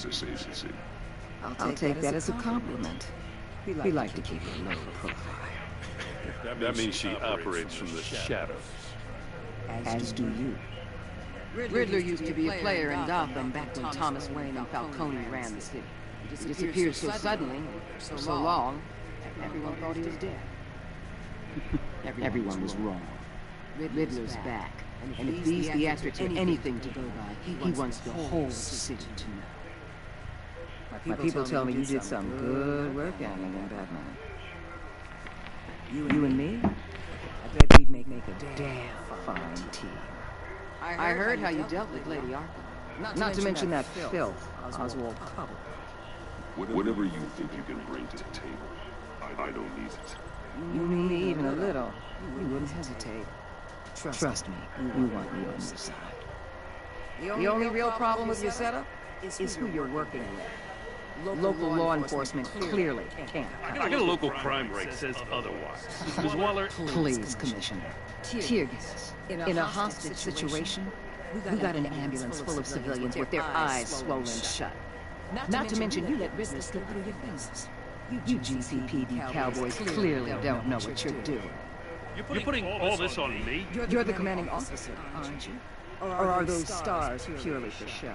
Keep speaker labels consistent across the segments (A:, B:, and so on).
A: of this agency.
B: I'll take that as a compliment. We like to keep a low profile.
C: That means she operates from the shadows.
B: As do you.
D: Riddler used to be a player in Gotham back when Thomas Wayne and Falcone ran the city. He disappeared so suddenly, for so long, everyone thought he was dead.
B: Everyone was wrong.
D: Riddler's back, and if these theatrics are anything to go by, he wants the whole city to know.
B: My people tell me you did some good work animating Batman. You and me? I bet we'd make a damn fine team.
D: I heard how you dealt with Lady Arkham.
B: Not to mention that filth, Oswald Cobblepot.
A: Whatever you think you can bring to the table, I don't need it.
B: You knew me even a little, you wouldn't hesitate. Trust me, you want me on your side. The only real problem with your setup is who you're working with. Local law enforcement clearly can't.
C: I got a local crime rate says otherwise. Ms. Waller,
B: Please, Commissioner. Tear gas. In a hostage situation, we got an ambulance full of civilians with their eyes swollen shut. Not to mention you let Riddler slip through your fingers. You GCPD cowboys clearly don't know what you're doing.
C: you're putting all this on me?
B: You're the commanding officer, aren't you? Or are those stars purely for show?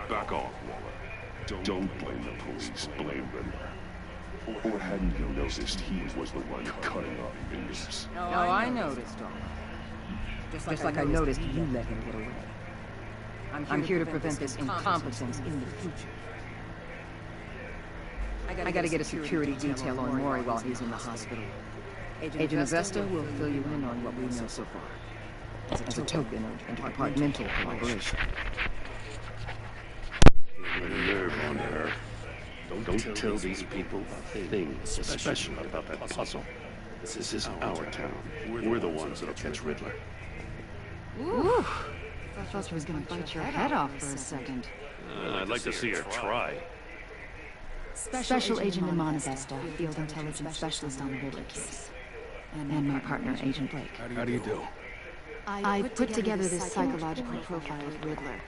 A: Back off, Waller. Don't blame the police, blame Riddler. Or hadn't you noticed he was the one cutting off fingers?
B: Oh, I noticed all that. Just like I noticed you let him get away. I'm here to prevent this incompetence in the future. I gotta get a security detail on Maury while he's in the hospital. Agent Avesta will fill you in on what we know so far, as a token of interdepartmental collaboration.
C: Put a nerve on her. Don't tell these people a thing special about that puzzle. This is our town. We're the ones that'll catch Riddler.
E: Ooh. I thought she was gonna bite your head off for a second.
C: I'd like to see her try.
E: Special Agent Iman Avesta, Field Intelligence Specialist on the Riddler case. And my partner, Agent Blake.
C: How do you do?
E: I put together this psychological profile of Riddler.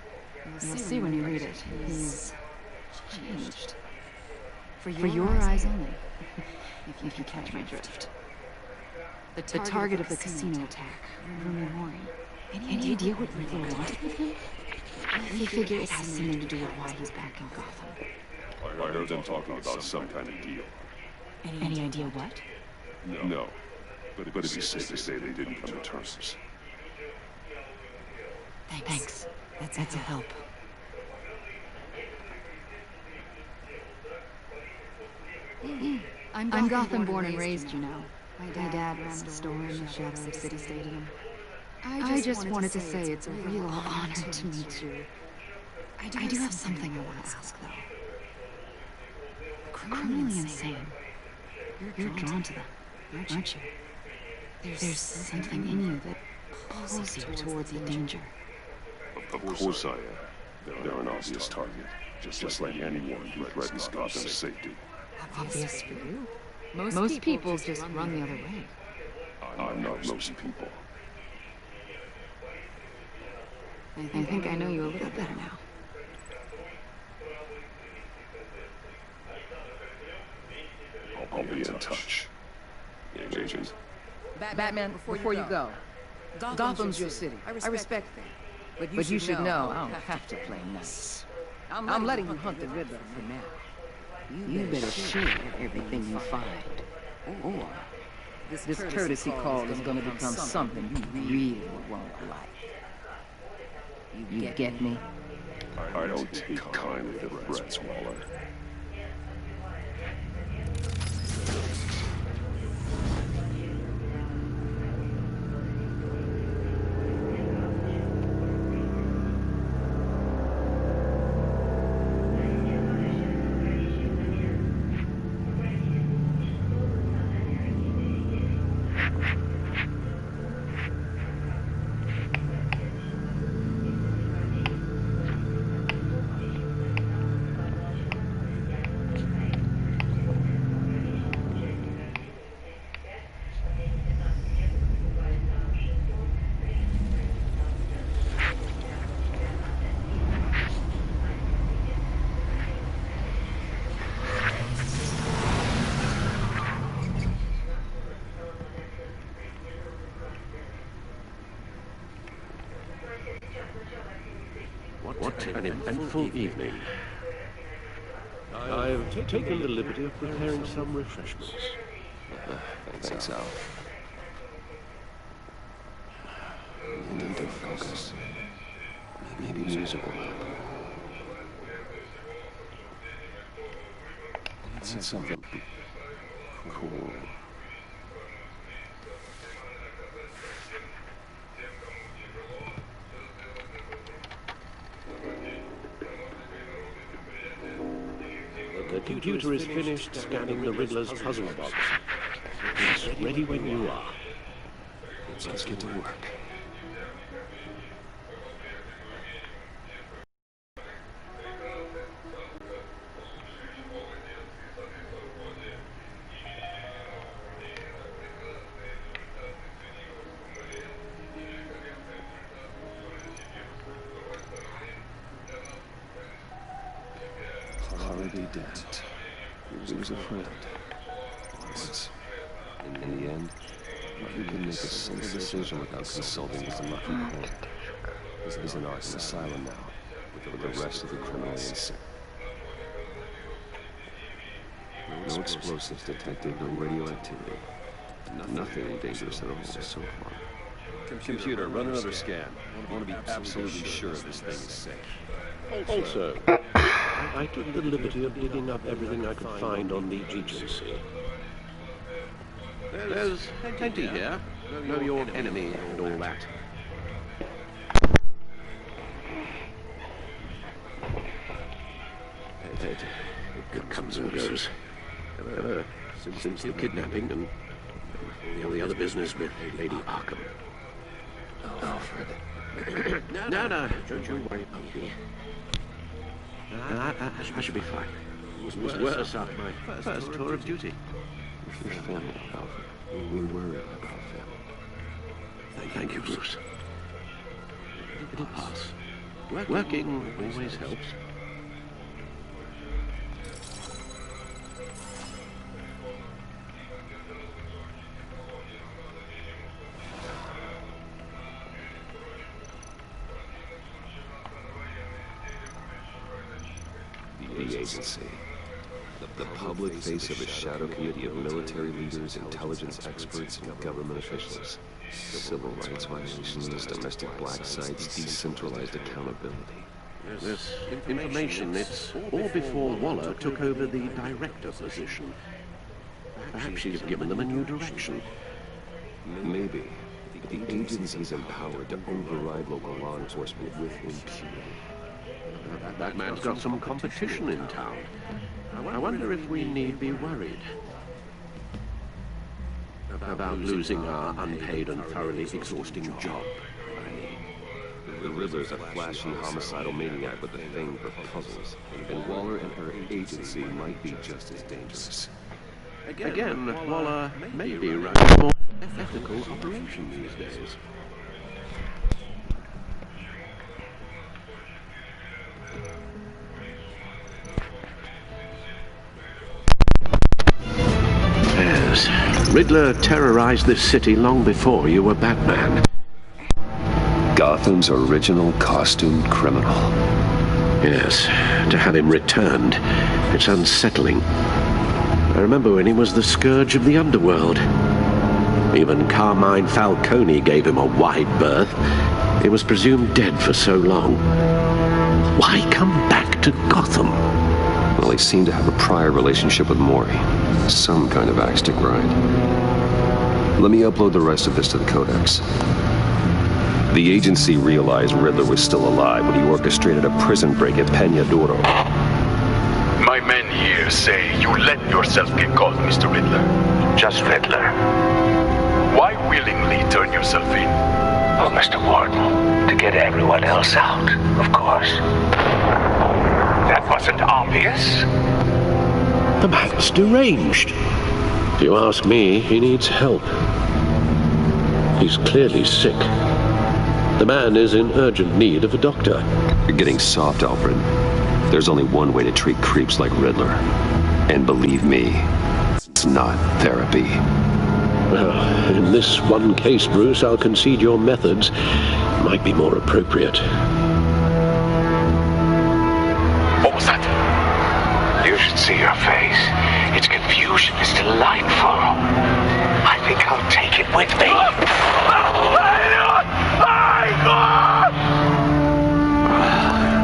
E: You'll see when you read it. He's changed. For your eyes only, if you catch my drift. The target of the casino attack, Rooney Mori. Any idea what Riddler wanted with him? I figure it has something to do with why he's back in Gotham.
A: I heard them talking about some kind of deal.
E: Any idea what?
A: No. But it'd be safe to say they didn't come to terms.
E: Thanks. That's a help. I'm Gotham born and raised, you know. My dad ran the store in the shadow of City Stadium. I just wanted to say it's a real honor to meet you. I do have something I want to ask, though. Criminally insane. You're drawn to them, aren't you? There's something in you that pulls you towards the danger.
A: Of course I am. They're an obvious target. Just like anyone who threatens Gotham's safety.
E: Obvious for you? Most people just run the other way.
A: I'm not most people.
E: I think I know you a little better now.
A: I'll be in touch. Agent.
B: Batman, before you go, Gotham's your city. I respect that. But you should know I don't have to play nice. I'm letting you hunt the Riddler for now. You better share everything you find. Or this courtesy call is going to become something you really won't like. You get me?
A: I don't take kindly to threats, Waller.
C: eventful evening. I've taken the liberty of preparing some refreshments.
F: Thanks, Al. Need to focus. Maybe music will help. It's something cool.
C: The computer is finished scanning the Riddler's puzzle box. It's ready when you are.
F: Let's get to work. Already dead. He was a friend. Once. In the end, you can make a single decision without consulting with the lucky point. This is an Arkham asylum now, with the rest of the criminally insane. No explosives detected, no radioactivity. Nothing dangerous at all so far.
G: Computer, run another scan. I want to be absolutely sure this thing is safe.
C: Also, I took the liberty of digging up everything I could find on the agency. There's plenty here. Know your enemy and all that. It comes and goes. Since the kidnapping and the other business with Lady Arkham.
F: Alfred.
C: No, don't worry about me. I should be fine. It was worse after my first tour of duty.
F: Your family, Alfred. We worry about family.
C: Thank you, Bruce. It'll pass. Working always helps.
F: The agency. The public face of a shadow committee of military leaders, intelligence experts, and government officials. Civil rights violations, domestic black sites, decentralized accountability.
C: This information, it's all before Waller took over the director position. Perhaps she's given them a new direction.
F: Maybe. The agency's empowered to override local law enforcement with impunity.
C: That man's got some competition in town. I wonder if we need be worried about losing our unpaid and thoroughly exhausting job.
F: The Riddler's a flashy, homicidal maniac with a thing for puzzles, and Waller and her agency might be just as dangerous.
C: Again, Waller may be running a more ethical operation these days. Yes, Riddler terrorized this city long before you were Batman.
F: Gotham's original costumed criminal.
C: Yes, to have him returned, it's unsettling. I remember when he was the scourge of the underworld. Even Carmine Falcone gave him a wide berth. He was presumed dead for so long. Why come back to Gotham?
F: Well, he seemed to have a prior relationship with Mori. Some kind of axe to grind. Let me upload the rest of this to the Codex. The agency realized Riddler was still alive when he orchestrated a prison break at Peña Duro.
H: My men here say you let yourself get caught, Mr. Riddler. Just Riddler. Why willingly turn yourself in?
I: Oh, Mr. Warden, to get everyone else out, of course. That wasn't obvious.
C: The man's deranged. If you ask me, he needs help. He's clearly sick. The man is in urgent need of a doctor.
F: You're getting soft, Alfred. There's only one way to treat creeps like Riddler. And believe me, it's not therapy.
C: Well, in this one case, Bruce, I'll concede your methods might be more appropriate.
H: What was that?
I: You should see your face. Its confusion is delightful. I think I'll take it with me.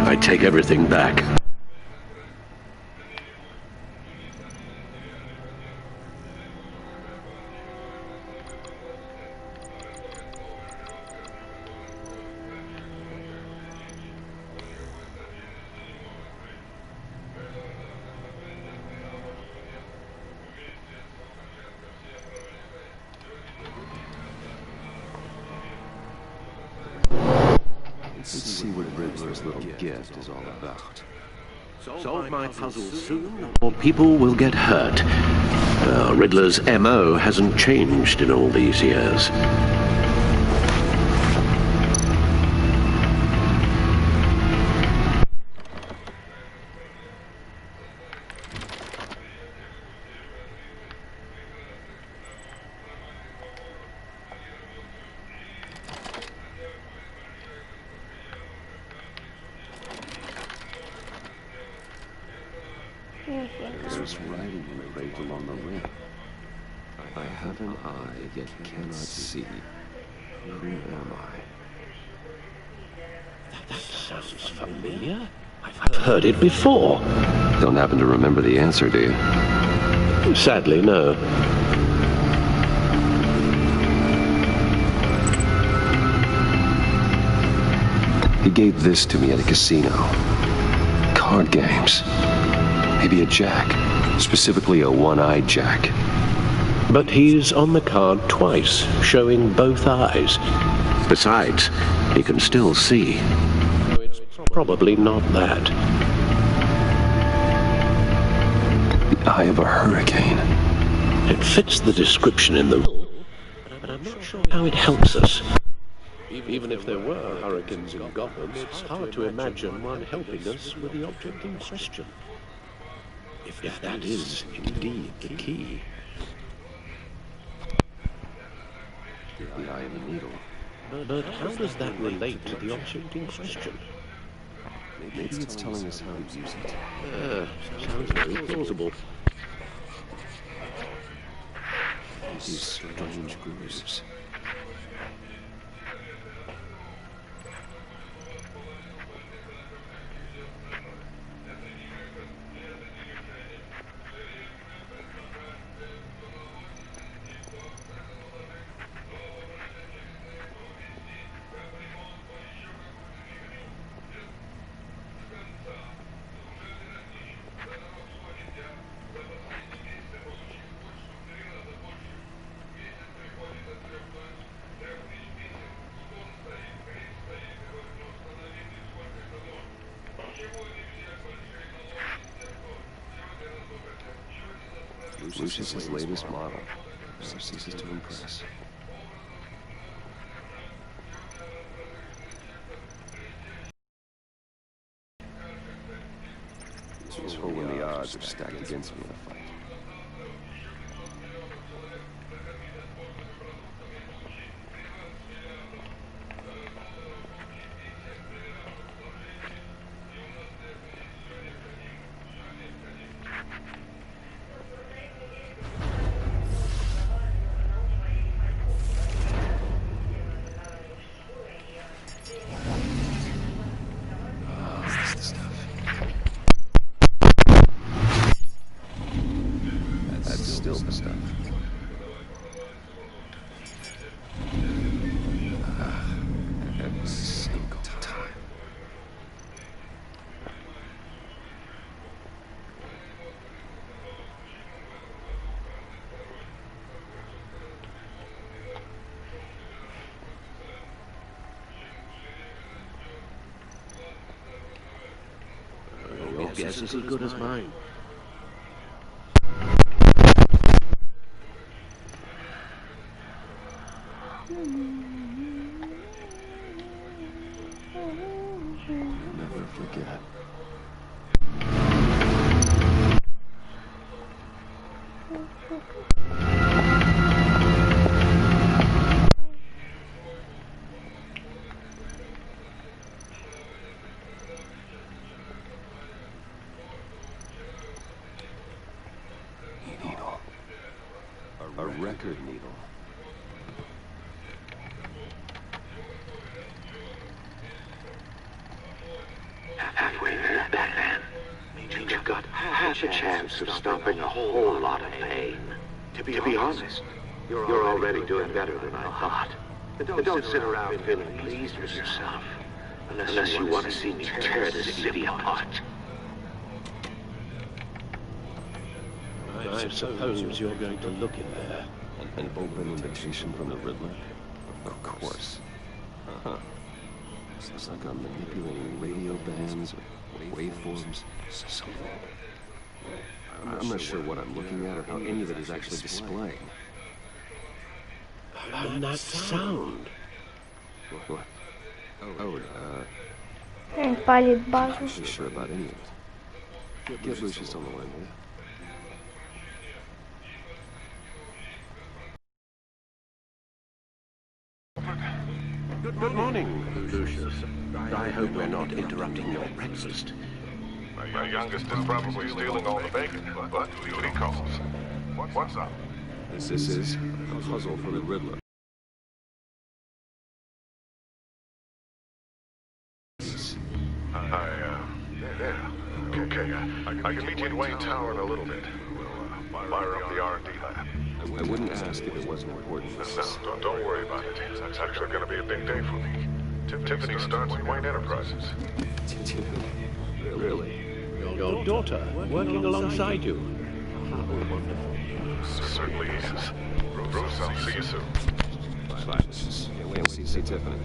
C: I take everything back.
F: Let's see what Riddler's little gift is all about.
C: Solve my puzzle soon, or people will get hurt. Riddler's MO hasn't changed in all these years.
F: There's writing engraved along the rim. I have an eye, yet cannot see. Who am I?
C: That sounds familiar. I've heard it before.
F: Don't happen to remember the answer, do you?
C: Sadly, no.
F: He gave this to me at a casino. Card games. Maybe a jack. Specifically a one-eyed jack.
C: But he's on the card twice, showing both eyes. Besides, he can still see. So it's probably not that.
F: The eye of a hurricane.
C: It fits the description in the rule, but I'm not sure how it helps us. Even if there were hurricanes in Gotham, it's hard to imagine one helping us with the object in question. If that is indeed the key.
F: The eye of a needle.
C: But how does that relate to the object in question?
F: Maybe it's telling us how to use it.
C: Sounds very plausible.
F: These strange grooves. Lucius's latest model. Never ceases to impress. It's for when the odds are stacked against me in a fight.
C: Your guess is as good as mine.
F: Never forget. record needle.
C: Halfway there, Batman. You've got half a chance of stopping a whole lot of pain. To be honest, you're already doing better than I thought. But don't sit around feeling pleased with yourself. Unless you want to see me tear this city apart.
J: I suppose you're going to look in there.
F: An open invitation from the Riddler? Of course. Uh-huh. It's like I'm manipulating radio bands or waveforms. Something. I'm not sure what I'm looking at or how any of it is actually displaying.
J: And that sound.
F: What? Oh,
K: Палит
F: I'm
K: базу.
F: not actually sure about any of it. Get Lucius on the line, will you?
C: Good morning, Lucius. I hope we're not interrupting your breakfast.
L: My youngest is probably stealing all the bacon, but duty calls. What's up?
F: This is a puzzle for the Riddler.
L: Okay, I can meet you in Wayne Tower in a little bit. We'll fire up the R&D lab.
F: I wouldn't ask if it wasn't important.
L: No, don't worry about it. It's actually going to be a big day for me. Tiffany starts at Wayne Enterprises.
F: Really?
J: Your daughter working alongside you. How wonderful.
L: Certainly is. Bruce, I'll see you soon.
F: Bye. Wait, see Tiffany.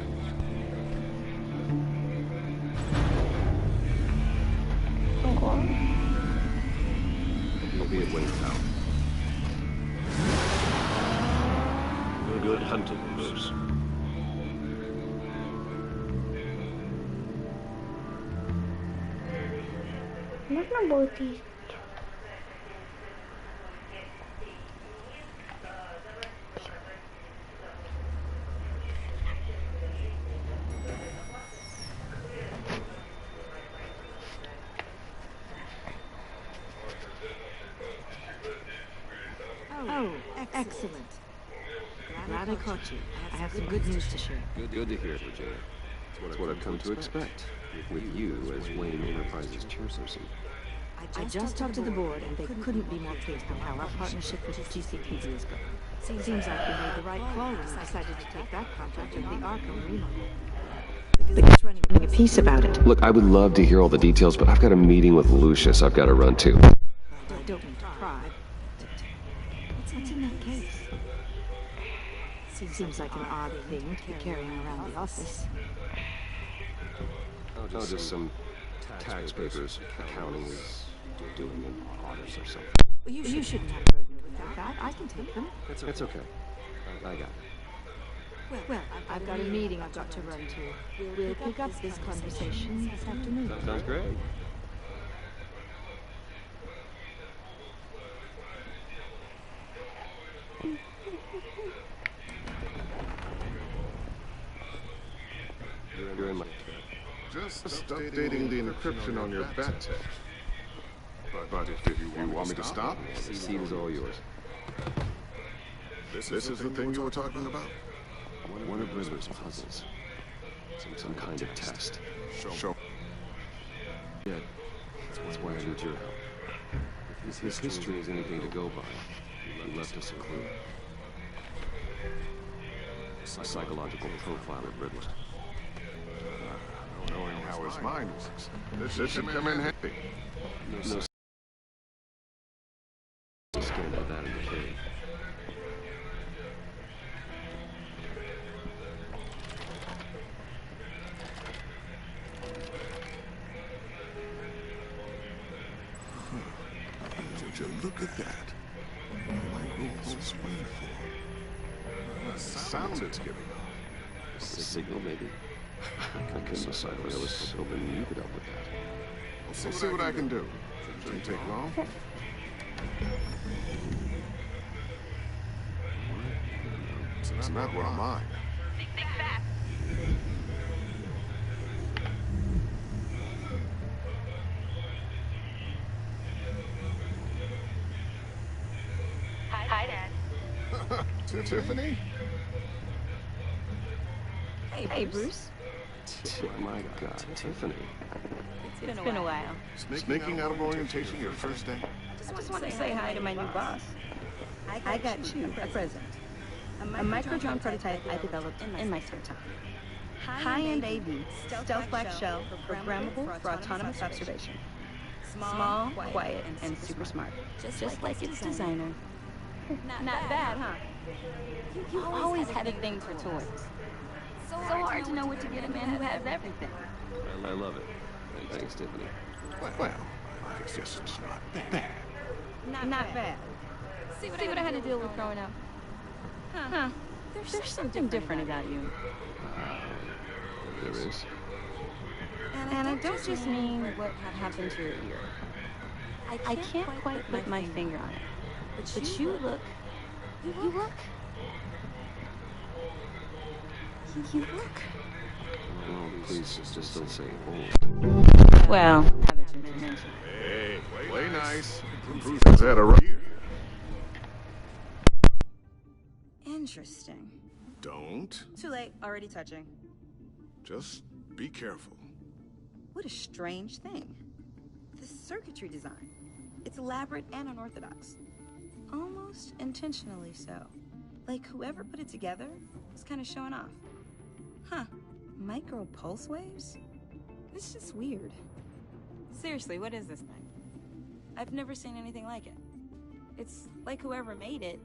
F: You'll be at Wayne Tower.
J: Good hunting, Bruce.
K: Можно будет есть?
M: Oh, excellent. Glad I caught you. I have some good news to share.
F: Good to hear, Virginia. That's what I've come to expect. With you as Wayne Enterprises chairperson.
M: I just talked to the board, and they couldn't be more pleased with how our partnership with GCPD is going. Seems like we made the right call when we decided to take that contract with the Arkham remodel. Because running a piece about it.
F: Look, I would love to hear all the details, but I've got a meeting with Lucius I've got to run to.
M: I don't mean to pry. What's in that case? Seems like an odd thing to be carrying around the office.
F: Oh, just some tax papers accounting is doing an audit or something.
M: Well, you shouldn't have burdened with that. I can take them.
F: It's okay. I got it.
M: Well, I've got a meeting I've got to run to. We'll pick up this conversation this afternoon.
F: Sounds great. You're in my...
L: Just updating the encryption on your bat tech. But if you want me to stop?
F: The seat is all yours.
L: This is the thing you were talking about?
F: One of Riddler's puzzles. Some kind of test.
L: Show.
F: Yeah, that's why I need your help. If his history is anything to go by, he left us a clue. A psychological profile of Riddler.
L: Knowing how his mind works, this should come in handy.
F: No stand of that in the cave.
L: Would you look at that? My rules was wonderful. The sound it's giving off.
F: A signal, maybe? I couldn't decide, but I was hoping you could help with that.
L: We'll see what I can do. Shouldn't take long. It's not one of mine.
N: Hi, Dad.
L: Tiffany?
M: Hey, Bruce.
F: My God, Tiffany.
M: It's been a while.
L: Sneaking out of orientation your first day?
M: Just wanted to say hi to my new boss. I got you a present. A microdrone prototype I developed in my spare time. High-end AV, stealth black shell, programmable for autonomous observation. Small, quiet, and super smart. Just like its designer. Not bad, huh? You always had a thing for toys. So hard to know what to get a man who has everything.
F: I love it. Thanks, Tiffany.
L: Well, I guess it's not bad.
M: Not bad. See what I had to deal with growing up? Huh. There's something different about you.
F: There is.
M: And I don't just mean what happened to your ear. I can't quite put my finger on it. But you look... You look...
F: Oh, please, just don't say old.
M: Well...
L: Hey, play nice. Bruce has had a rough year.
M: Interesting.
L: Don't.
M: Too late. Already touching.
L: Just be careful.
M: What a strange thing. The circuitry design. It's elaborate and unorthodox. Almost intentionally so. Like whoever put it together was kind of showing off. Huh. Micro pulse waves? It's just weird. Seriously, what is this thing? I've never seen anything like it. It's like whoever made it.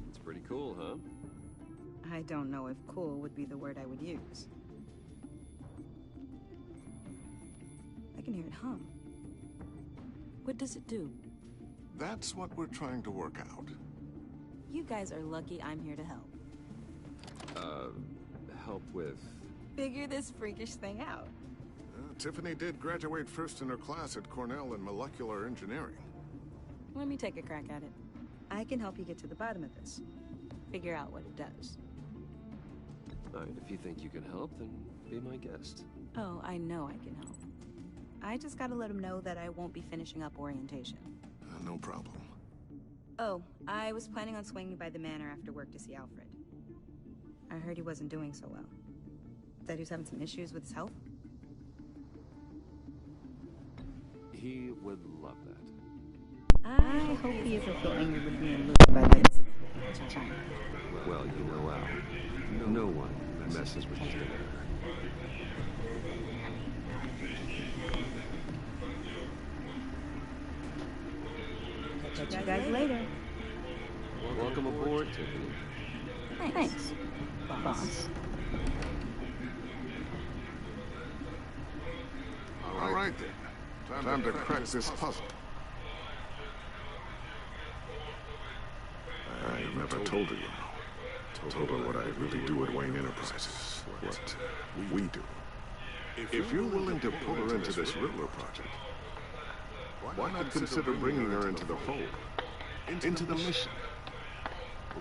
F: It's pretty cool, huh?
M: I don't know if cool would be the word I would use. I can hear it hum. What does it do?
L: That's what we're trying to work out.
M: You guys are lucky I'm here to help.
F: Help with...
M: Figure this freakish thing out.
L: Tiffany did graduate first in her class at Cornell in molecular engineering.
M: Let me take a crack at it. I can help you get to the bottom of this. Figure out what it does.
F: All right, if you think you can help, then be my guest.
M: Oh, I know I can help. I just gotta let him know that I won't be finishing up orientation.
L: No problem.
M: Oh, I was planning on swinging by the manor after work to see Alfred. I heard he wasn't doing so well. That he was having some issues with his health?
F: He would love that.
M: I hope he isn't so angry with me and Luke by the incident.
F: Well, you know Al. No one messes with his dinner.
M: Catch you guys later.
F: Welcome aboard, Tiffany.
M: Thanks, boss.
L: All right, then. Time to crack this puzzle. I never told her, you know. Told her what I really do at Wayne Enterprises. What we do. If you're willing to pull her into this Riddler project, why not consider bringing her into the fold? Into the mission?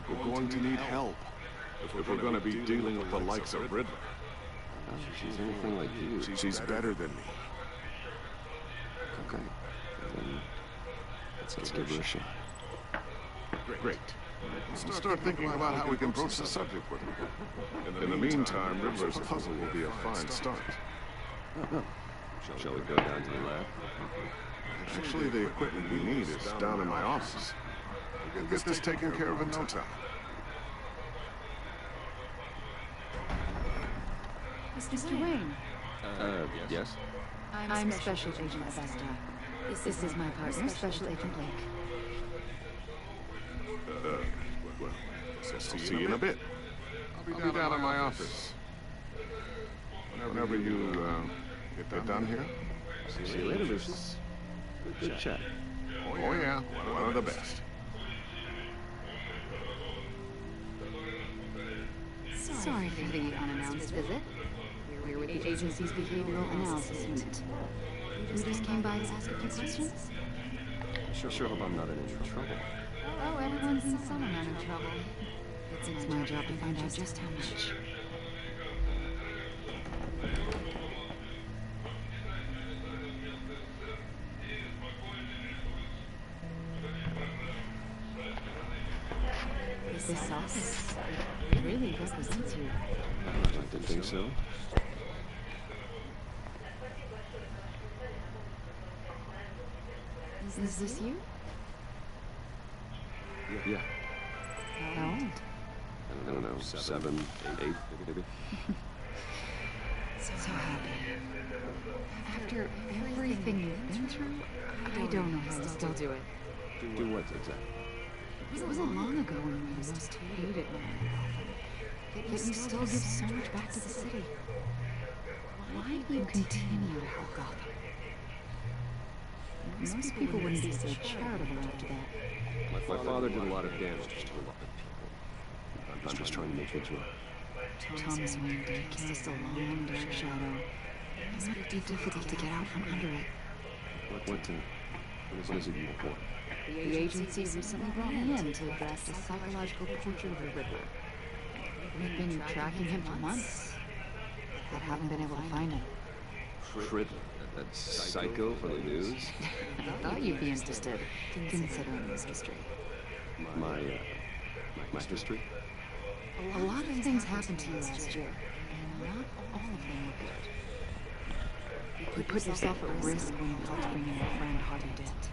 L: We're going to need help if we're going to be dealing with the likes of Riddler.
F: She's anything like you.
L: She's better than me.
F: Okay. Then let's give her a shot.
L: Great. Let's start thinking about how we can broach the subject with her. In the meantime, Riddler's puzzle will be a fine start.
F: Oh. Shall we go down to the lab?
L: Actually, the equipment we need is down in my office. We'll get this taken care of in no time.
E: Mr. Wayne.
F: Yes?
E: I'm Special Agent Vesta. This is my partner, Special Agent Blake.
L: Well, I'll see you in a bit. I'll be down in my office. Whenever you get done here.
F: See you later, Lucius. Good chat.
L: Oh yeah, one of the best.
E: Sorry for the unannounced visit. We're with the agency's behavioral analysis unit. We just came by to ask a few questions.
F: Sure hope I'm not in any trouble.
E: Oh, everyone's in some amount of trouble. It's my job to find out just how much. This office really represents you.
F: I didn't think so.
E: Is this you?
F: Yeah.
E: How old?
F: I don't know, 7, 8, maybe.
E: So happy. After everything you've been through, I don't know how you still do it.
F: Do what exactly?
E: It wasn't long ago when we most hated man in Gotham. Yet you still give so much back to the city. Why do you continue to help Gotham? Most people wouldn't be so charitable after that.
F: My father did a lot of damage to a lot of people. I'm just trying to make things right.
E: Thomas Wayne did cast a long, dark shadow. It might be difficult to get out from under it.
F: What is it you want?
E: The agency recently brought me in to draft a psychological portrait of the Riddler. We've been tracking him for months, but haven't been able to find him.
F: Riddler? That psycho for the news?
E: I thought you'd be interested, considering this mystery.
F: My mystery?
E: A lot of things happened to you last year, and not all of them were good. You put yourself at risk when you helped bring in your friend Harvey Dent.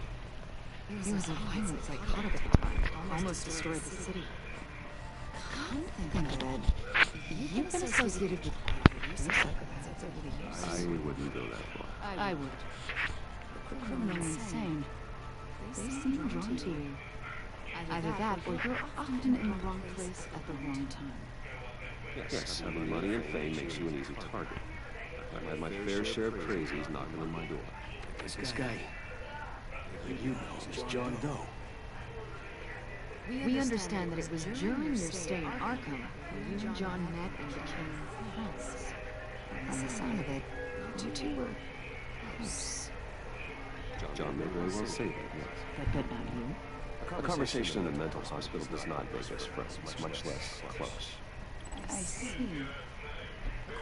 E: He was a violent psychotic at the time, almost destroyed the city. Come to think of it, you've been associated with psychopaths over the years.
F: I wouldn't go that far.
E: I would. Criminally insane. They seem drawn to you. Either that, or you're often in the wrong place at the wrong time.
F: Yes, having money and fame makes you an easy target. I've had my fair share of crazies knocking on my door.
N: This guy, you know, is John Doe.
E: We understand that it was during your stay in Arkham where you and John met and became friends. By the sound of it, you two were close.
F: John may very well say that, yes.
E: But not you.
F: A conversation in a mental hospital does not make us friends, much less close.
E: I see.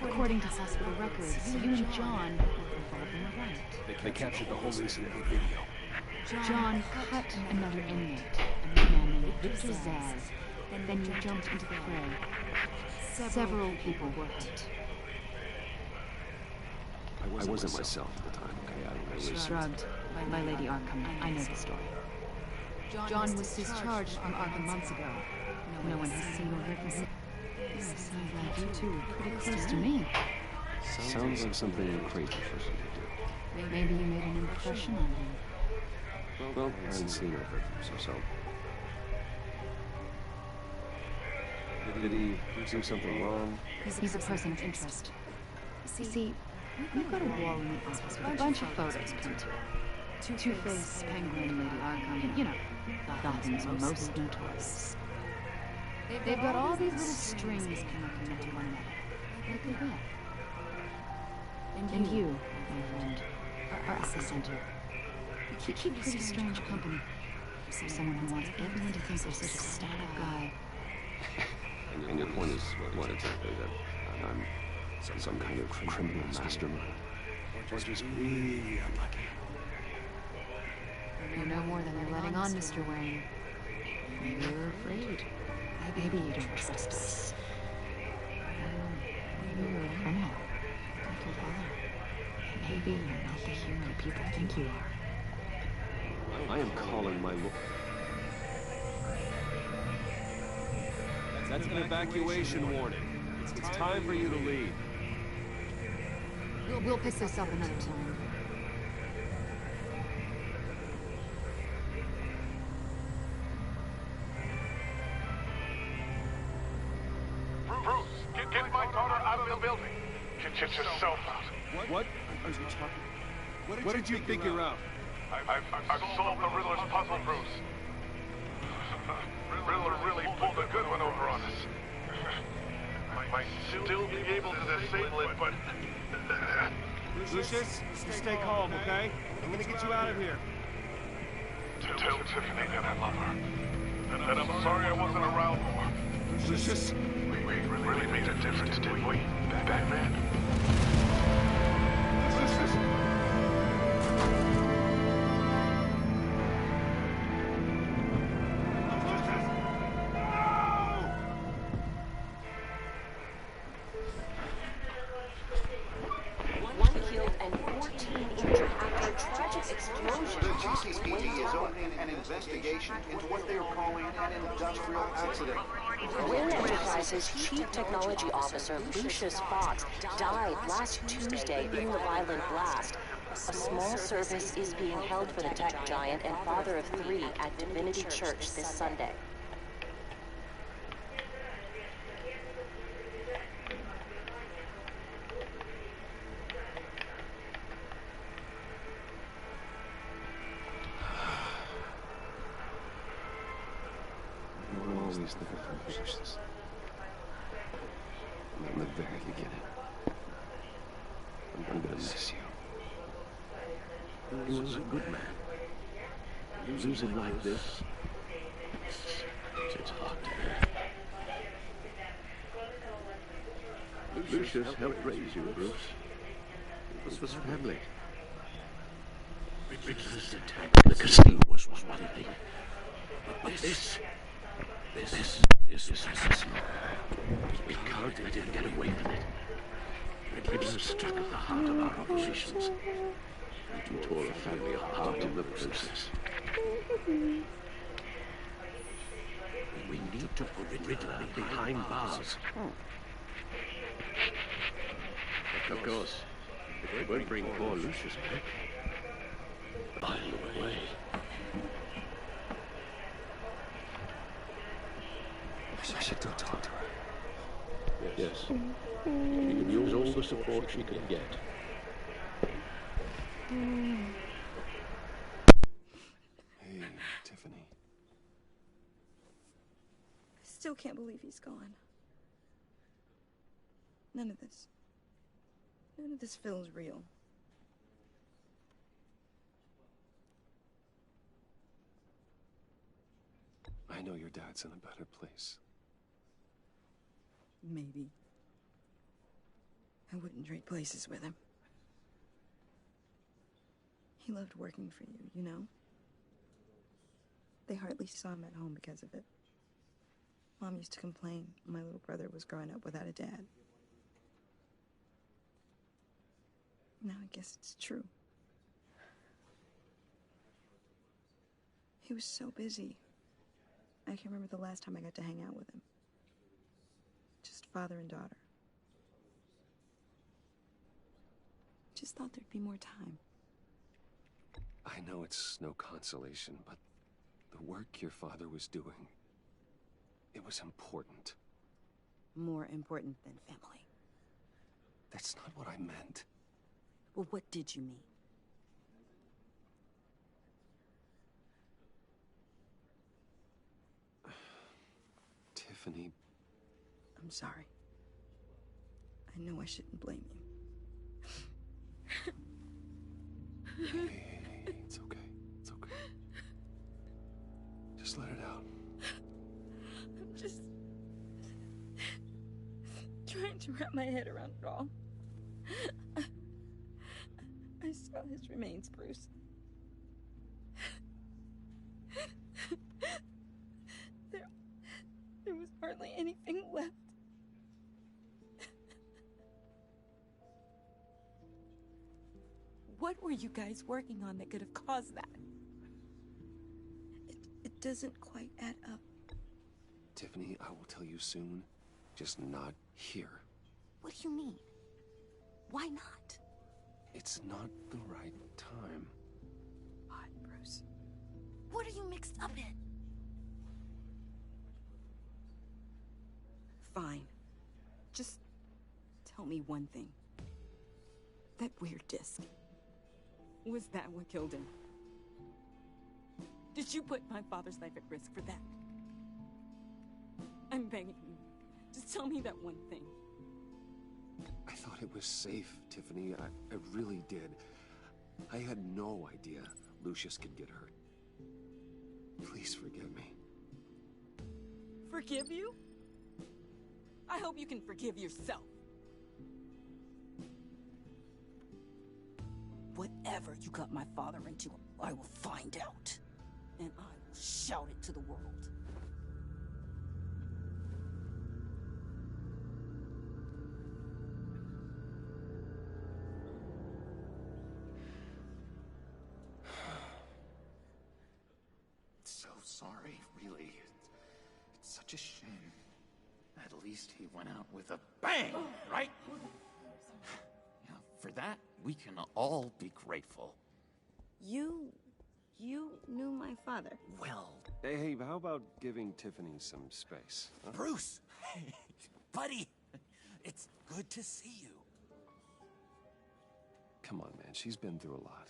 E: According to hospital records, you and John were involved in a riot.
N: They captured the whole incident on video.
E: John cut another inmate, a man named Victor Zaz, and then you jumped into the fray. Several people were hurt.
F: I wasn't myself at the time, okay? I was...
E: Shrugged. My Lady Arkham, I know the story. John was discharged from Arkham months ago. No one has seen or heard from him. Sounds like you two were pretty close to me.
F: Sounds like something a crazy person would do.
E: Maybe you made an impression on him.
F: Well, I haven't seen or heard from him, so... Did he do something wrong?
E: He's a person of interest. See, we've got a wall in the office with a bunch of photos pinned to it. Two-Face, Penguin, Lady Arkham, you know, Gotham's most notorious. They've got all these little strings connected to one another, like a web. And you, my friend, are at the center. You keep pretty strange company. Someone who wants everyone to think you're such a stand-up guy.
F: And your point is what exactly? That I'm some kind of criminal mastermind?
N: Or just really unlucky?
E: You know more than you're letting on, Mr. Wayne. Maybe you're afraid. Maybe you don't trust us. Maybe you're a criminal, like your father. Maybe you're not the hero people think you are.
F: I am calling my lord.
G: That's an evacuation warning. It's time for you to leave.
E: We'll pick this up another time.
H: Bruce, get my daughter out of the building. Get yourself out.
G: What are you talking? What did you figure out?
H: I've solved the Riddler's puzzle, Bruce. Riddler really pulled a good one over on us. Might still be able to disable it, but...
G: Lucius, stay calm, okay? I'm gonna get you out of here.
H: Tell Tiffany that I love her. And I'm sorry I wasn't around more.
G: Lucius?
H: We really made a difference, didn't we, Batman?
G: Lucius!
O: and 14 injured after a tragic explosion.
P: The GCPD is opening an investigation into what they are calling an industrial accident.
O: Wayne Enterprises' Chief Technology Officer Lucius Fox died last Tuesday in the violent blast. A small service is being held for the tech giant and father of 3 at Divinity Church this Sunday.
F: You're always there for Lucius. From the very beginning. I'm gonna miss you.
J: He was a good man. You lose him like this, it's hard to bear. Lucius helped raise you, Bruce. It was family. Riddler's attack at the casino was one thing. But this is assassin. We can't let him get away with it. Riddler struck at the heart of our operations. You tore a family apart in the process. We need to put Riddler behind bars. Of course, it won't bring poor Lucius back. By the way,
F: I should go talk to her.
J: yes, she can use all the support she can get.
F: Hey, Tiffany.
M: I still can't believe he's gone. None of this feels real.
F: I know your dad's in a better place.
M: Maybe. I wouldn't trade places with him. He loved working for you, you know? They hardly saw him at home because of it. Mom used to complain my little brother was growing up without a dad. Now I guess it's true. He was so busy. I can't remember the last time I got to hang out with him. Just father and daughter. Just thought there'd be more time.
F: I know it's no consolation, but the work your father was doing, it was important.
M: More important than family.
F: That's not what I meant.
M: Well, what did you mean?
F: Tiffany.
M: I'm sorry. I know I shouldn't blame you.
F: Hey, it's okay. It's okay. Just let it out.
M: I'm just trying to wrap my head around it all. I saw his remains, Bruce. There was hardly anything left. What were you guys working on that could have caused that? It doesn't quite add up.
F: Tiffany, I will tell you soon. Just not here.
M: What do you mean? Why not?
F: It's not the right time.
M: Odd, Bruce. What are you mixed up in? Fine. Just tell me one thing. That weird disc. Was that what killed him? Did you put my father's life at risk for that? I'm begging you. Just tell me that one thing.
F: I thought it was safe, Tiffany. I really did. I had no idea Lucius could get hurt. Please forgive me.
M: Forgive you? I hope you can forgive yourself. Whatever you got my father into, I will find out. And I will shout it to the world.
Q: sorry, really. It's such a shame. At least he went out with a bang, right? Yeah, for that, we can all be grateful.
R: You knew my father.
Q: Well...
F: Hey, how about giving Tiffany some space? Huh?
Q: Bruce! Buddy! It's good to see you.
F: Come on, man. She's been through a lot.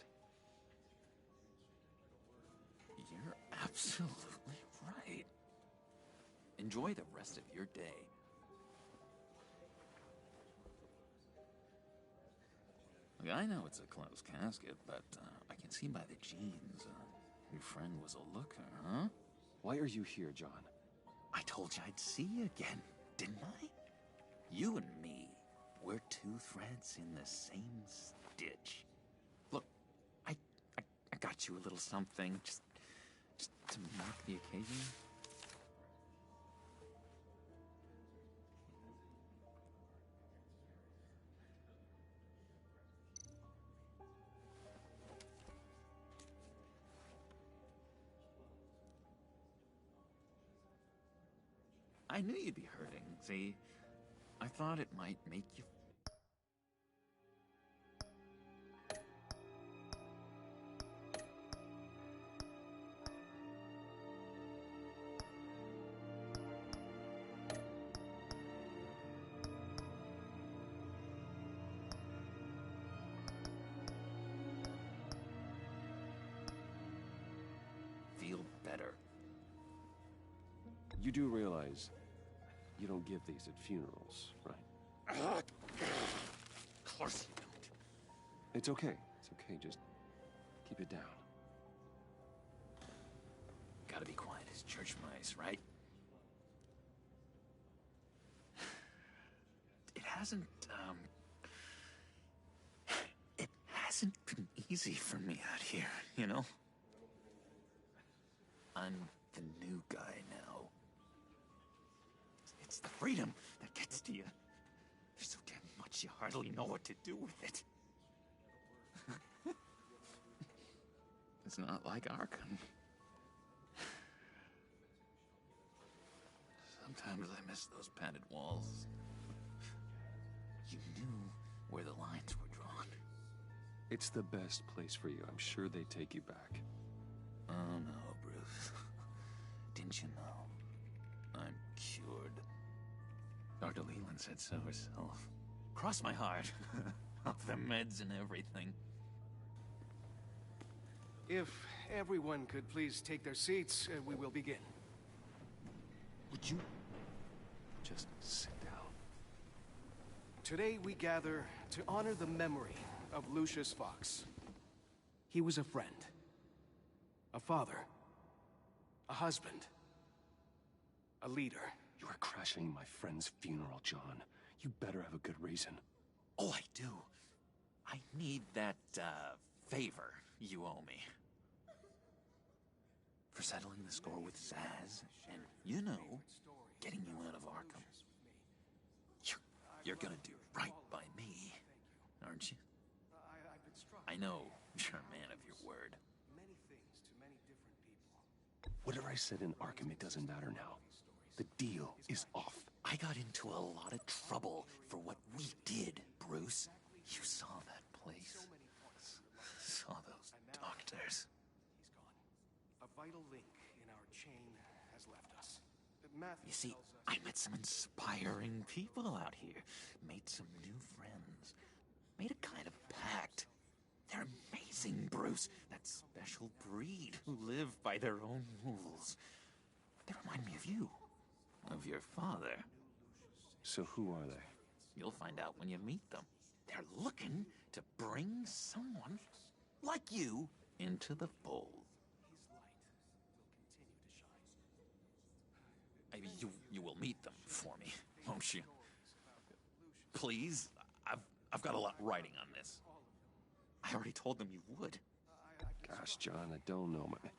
Q: You're absolutely right. Enjoy the rest of your day. Look, I know it's a closed casket, but I can see by the jeans, your friend was a looker, huh?
F: Why are you here, John?
Q: I told you I'd see you again, didn't I? You and me, we're two threads in the same stitch. Look, I got you a little something, just to mark the occasion. I knew you'd be hurting, see? I thought it might make you... feel better.
F: You do realize you don't give these at funerals, right?
Q: Of course you don't.
F: It's okay. It's okay. Just keep it down.
Q: Gotta be quiet as church mice, right? It hasn't been easy for me out here, you know? I'm the new guy now. It's the freedom that gets to you. There's so damn much you hardly know what to do with it. It's not like Arkham. Sometimes I miss those padded walls. You knew where the lines were drawn.
F: It's the best place for you. I'm sure they take you back.
Q: Oh no, Bruce. Didn't you know? I'm cured. Dr. Leland said so herself. Cross my heart. Off the meds and everything.
S: If everyone could please take their seats, we will begin.
Q: Would you just sit down?
S: Today we gather to honor the memory of Lucius Fox. He was a friend, a father, a husband, a leader.
F: You are crashing my friend's funeral, John. You better have a good reason.
Q: Oh, I do. I need that, favor you owe me. For settling the score with Zaz, and, you know, getting you out of Arkham. You're gonna do right by me, aren't you? I know you're a man of your word.
S: Many things to many different people.
F: Whatever I said in Arkham, it doesn't matter now. The deal is off.
Q: I got into a lot of trouble for what we did, Bruce. You saw that place. Saw those doctors.
S: He's gone. A vital link in our chain has left us.
Q: You see, I met some inspiring people out here. Made some new friends. Made a kind of pact. They're amazing, Bruce. That special breed who live by their own rules. They remind me of you. Of your father.
F: So who are they?
Q: You'll find out when you meet them. They're looking to bring someone like you into the fold. Maybe you will meet them for me, won't you? Please, I've got a lot riding on this. I already told them you would.
F: Gosh, John, I don't know. My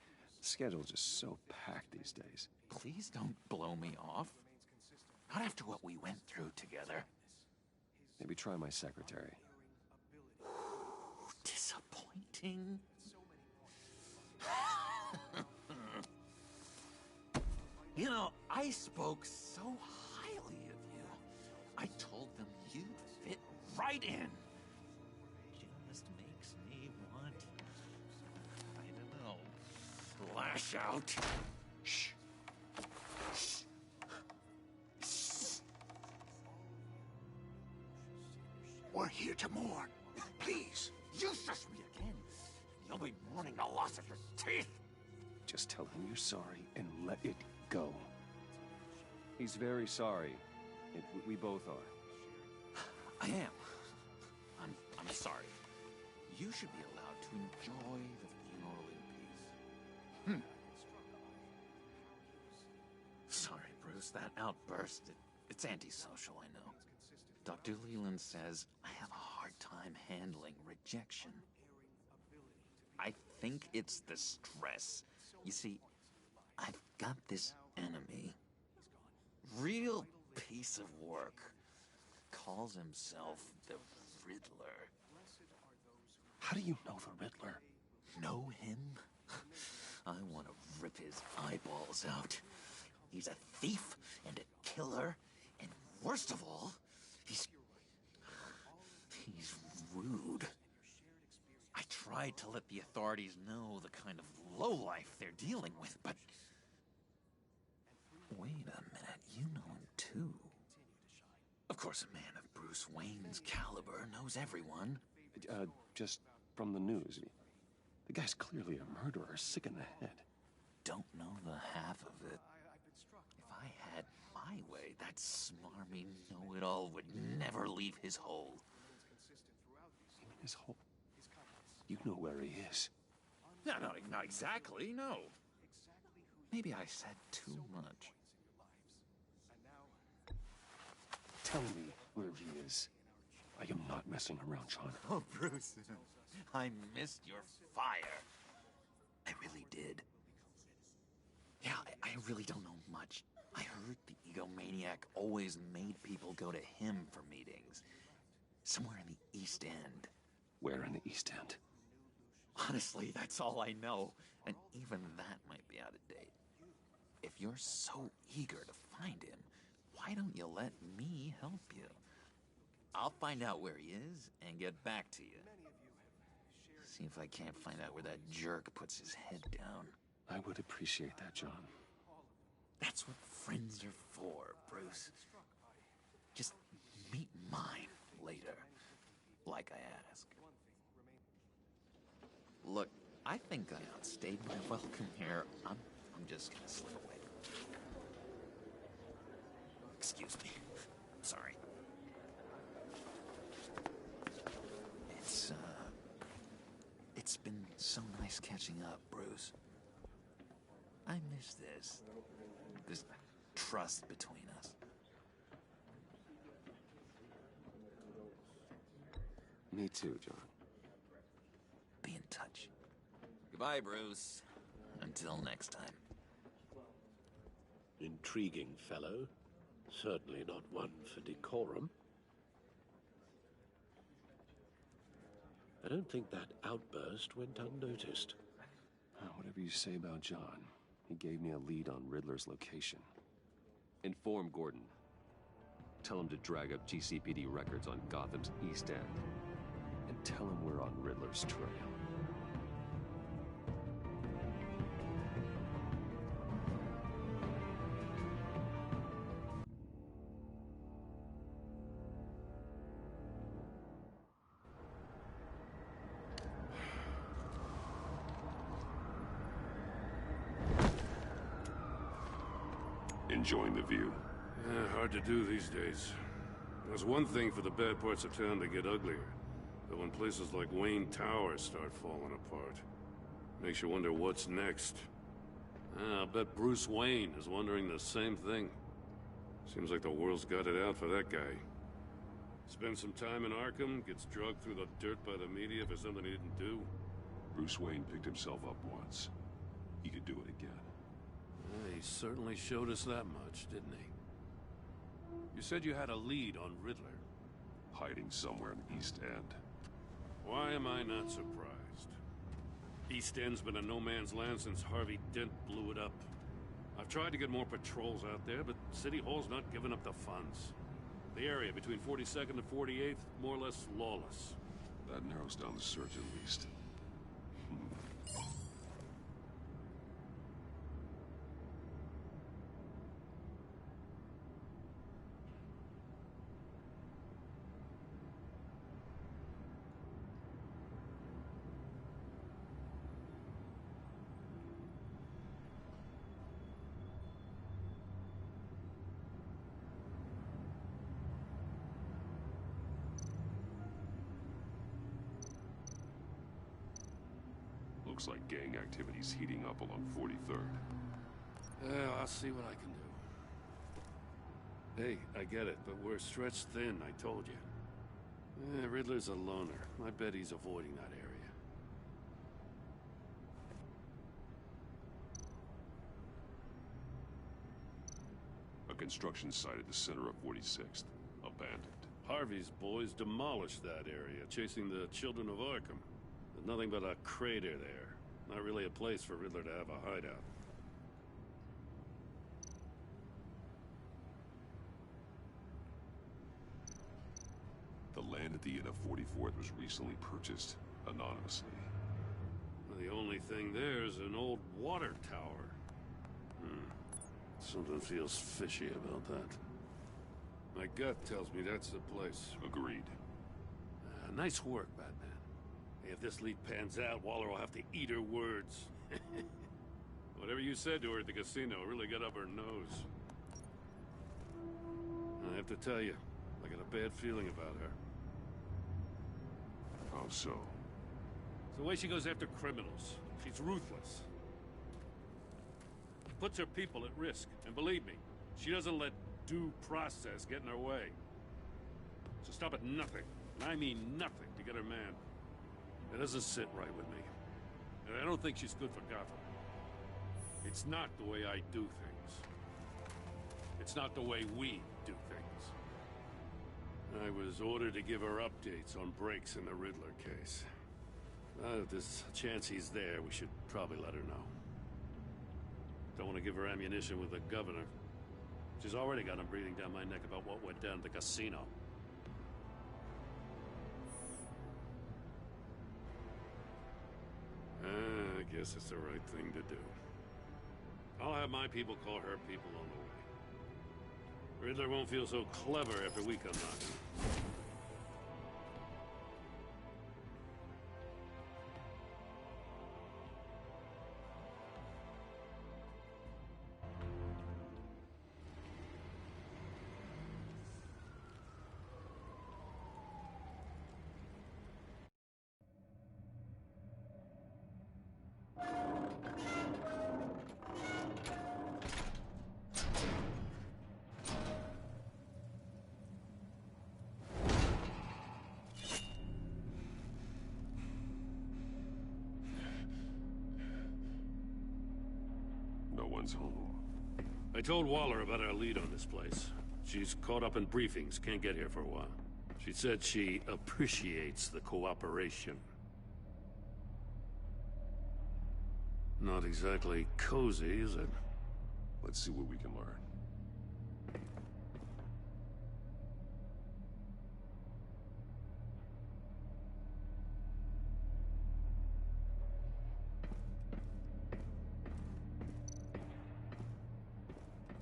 F: schedule's just so packed these days.
Q: Please don't blow me off. Not after what we went through together.
F: Maybe try my secretary.
Q: Disappointing. You know, I spoke so highly of you. I told them you'd fit right in. Just makes me want, I don't know, lash out. Shh. Shh. Shh.
I: We're here to mourn. Please.
Q: You shush me again. You'll be mourning the loss of your teeth.
F: Just tell him you're sorry and let it go. He's very sorry. We both are.
Q: I am. I'm sorry. You should be allowed to enjoy the funeral in peace. Sorry, Bruce, that outburst, it's antisocial, I know. Dr. Leland says I have a hard time handling rejection. I think it's the stress. You see, I've got this enemy. Real piece of work. Calls himself the Riddler.
F: How do you know the Riddler?
Q: Know him? I want to rip his eyeballs out. He's a thief and a killer, and worst of all, he's rude. I tried to let the authorities know the kind of lowlife they're dealing with, but... Wait a minute, you know him too. Of course, a man of Bruce Wayne's caliber knows everyone.
F: Just from the news. The guy's clearly a murderer, sick in the head.
Q: Don't know the half of it. If I had my way, that smarmy know-it-all would never leave his hole.
F: You mean his hole? You know where he is.
Q: No, not exactly, no. Maybe I said too much.
F: Tell me where he is. I am not messing around, John.
Q: Oh, Bruce, I missed your fire. I really did. Yeah, I really don't know much. I heard the egomaniac always made people go to him for meetings. Somewhere in the East End.
F: Where in the East End?
Q: Honestly, that's all I know. And even that might be out of date. If you're so eager to find him, why don't you let me help you? I'll find out where he is and get back to you. See if I can't find out where that jerk puts his head down.
F: I would appreciate that, John.
Q: That's what friends are for, Bruce. Just meet mine later, like I asked. Look, I think I outstayed my welcome here. I'm just gonna slip away. Excuse me. Sorry. It's been so nice catching up, Bruce. I miss this trust between us.
F: Me too, John.
Q: Be in touch. Goodbye, Bruce. Until next time.
C: Intriguing fellow. Certainly not one for decorum. I don't think that outburst went unnoticed.
F: Whatever you say about John, he gave me a lead on Riddler's location. Inform Gordon. Tell him to drag up GCPD records on Gotham's East End. And tell him we're on Riddler's trail.
A: Enjoying the view?
L: Yeah, hard to do these days. There's one thing for the bad parts of town to get uglier. But when places like Wayne Tower start falling apart, makes you wonder what's next. I'll bet Bruce Wayne is wondering the same thing. Seems like the world's got it out for that guy. Spends some time in Arkham, gets dragged through the dirt by the media for something he didn't do.
A: Bruce Wayne picked himself up once. He could do it again.
L: He certainly showed us that much, didn't he? You said you had a lead on Riddler.
A: Hiding somewhere in the East End.
L: Why am I not surprised? East End's been a no-man's land since Harvey Dent blew it up.
J: I've tried to get more patrols out there, but City Hall's not giving up the funds. The area between 42nd and 48th, more or less lawless.
A: That narrows down the search at least. Looks like gang activity's heating up along 43rd.
J: Yeah, I'll see what I can do. Hey, I get it, but we're stretched thin, I told you. Riddler's a loner. I bet he's avoiding that area.
A: A construction site at the center of 46th. Abandoned.
J: Harvey's boys demolished that area, chasing the children of Arkham. There's nothing but a crater there. Not really a place for Riddler to have a hideout.
A: The land at the end of 44th was recently purchased anonymously.
J: The only thing there is an old water tower. Something feels fishy about that. My gut tells me that's the place.
A: Agreed.
J: Nice work, Batman. If this lead pans out, Waller will have to eat her words. Whatever you said to her at the casino really got up her nose. I have to tell you, I got a bad feeling about her.
A: How so?
J: It's the way she goes after criminals. She's ruthless. Puts her people at risk. And believe me, she doesn't let due process get in her way. So stop at nothing, and I mean nothing, to get her man. It doesn't sit right with me. And I don't think she's good for Gotham. It's not the way I do things. It's not the way we do things. I was ordered to give her updates on breaks in the Riddler case. If there's a chance he's there, we should probably let her know. Don't want to give her ammunition with the governor. She's already got him breathing down my neck about what went down at the casino. I guess it's the right thing to do. I'll have my people call her people on the way. Riddler won't feel so clever after we come knocking.
A: No one's home.
J: I told Waller about our lead on this place. She's caught up in briefings, can't get here for a while. She said she appreciates the cooperation. Not exactly cozy, is it?
A: Let's see what we can learn.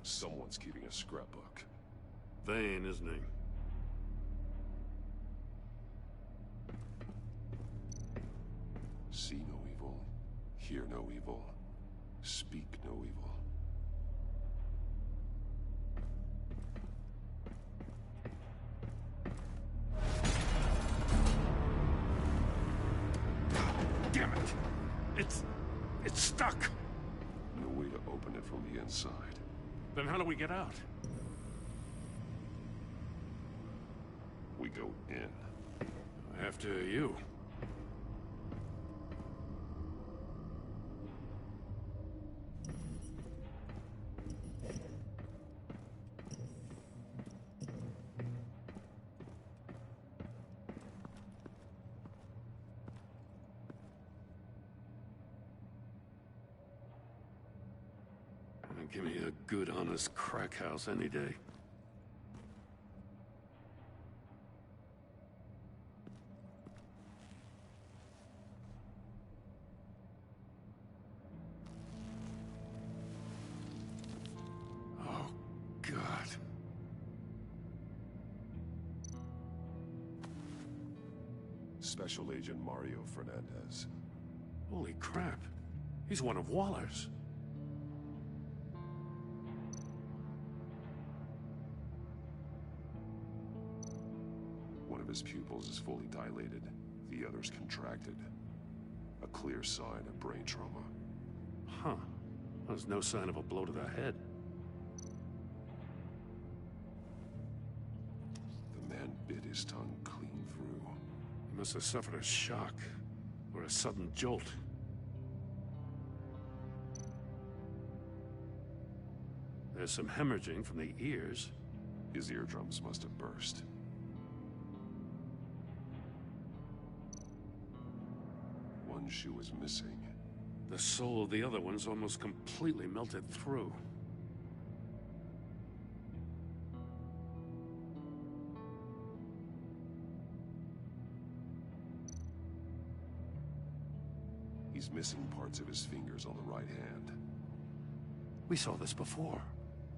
A: Someone's keeping a scrapbook.
J: Vain, isn't he?
A: See no evil, hear no evil, speak no evil.
J: Damn it! It's stuck!
A: No way to open it from the inside.
J: Then how do we get out?
A: We go in.
J: After you. Give me a good, honest crack house any day. Oh, God.
A: Special Agent Mario Fernandez.
J: Holy crap. He's one of Waller's.
A: One of his pupils is fully dilated, the other's contracted. A clear sign of brain trauma.
J: Huh. There's no sign of a blow to the head.
A: The man bit his tongue clean through.
J: He must have suffered a shock, or a sudden jolt. There's some hemorrhaging from the ears.
A: His eardrums must have burst. One shoe is missing.
J: The sole of the other one's almost completely melted through.
A: He's missing parts of his fingers on the right hand.
J: We saw this before.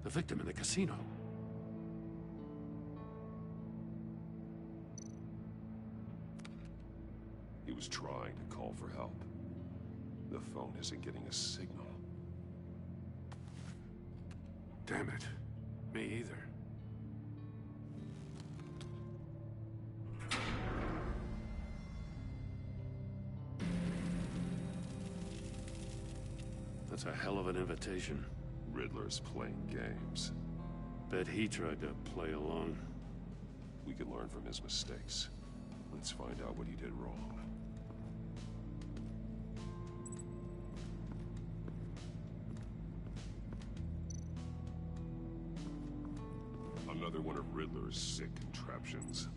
J: The victim in the casino.
A: He was trying to call for help. The phone isn't getting a signal.
J: Damn it. Me either. That's a hell of an invitation.
A: Riddler's playing games.
J: Bet he tried to play along.
A: We can learn from his mistakes. Let's find out what he did wrong. Another one of Riddler's sick contraptions.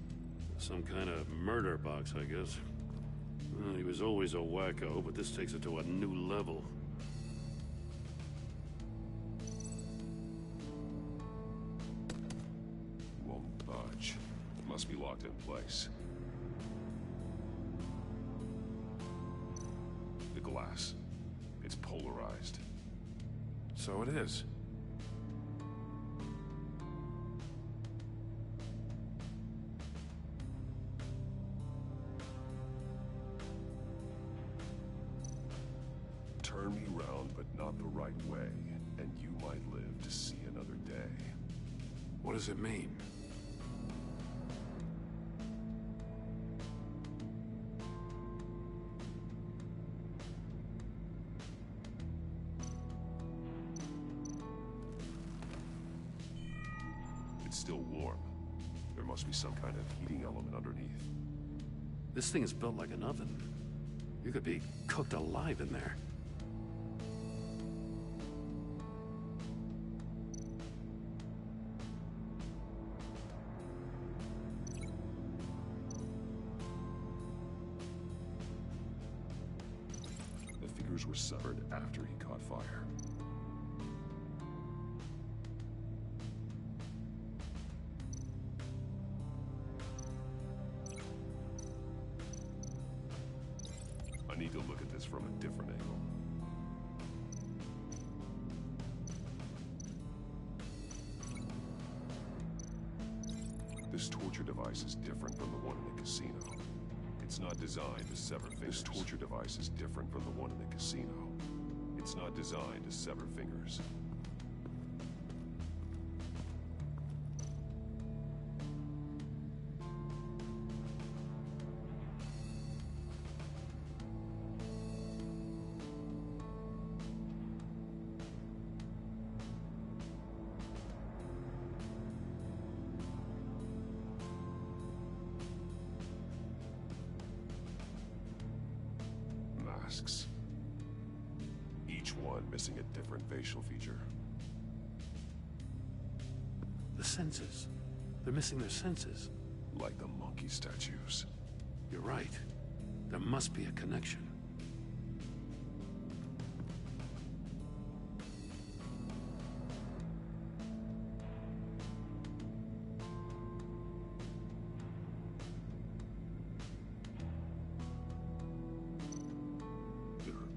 J: Some kind of murder box, I guess. Well, he was always a wacko, but this takes it to a new level.
A: Won't budge. It must be locked in place. The glass. It's polarized.
J: So it is.
A: Turn me round, but not the right way, and you might live to see another day.
J: What does it mean?
A: It's still warm. There must be some kind of heating element underneath.
J: This thing is built like an oven. You could be cooked alive in there.
A: The fingers were severed after he caught fire. I need to look at this from a different angle. This torture device is different from the one in the casino. It's not designed to sever fingers. This torture device is different from the one in the casino. It's not designed to sever fingers. Masks. Each one missing a different facial feature.
J: The senses. They're missing their senses.
A: Like the monkey statues.
J: You're right. There must be a connection.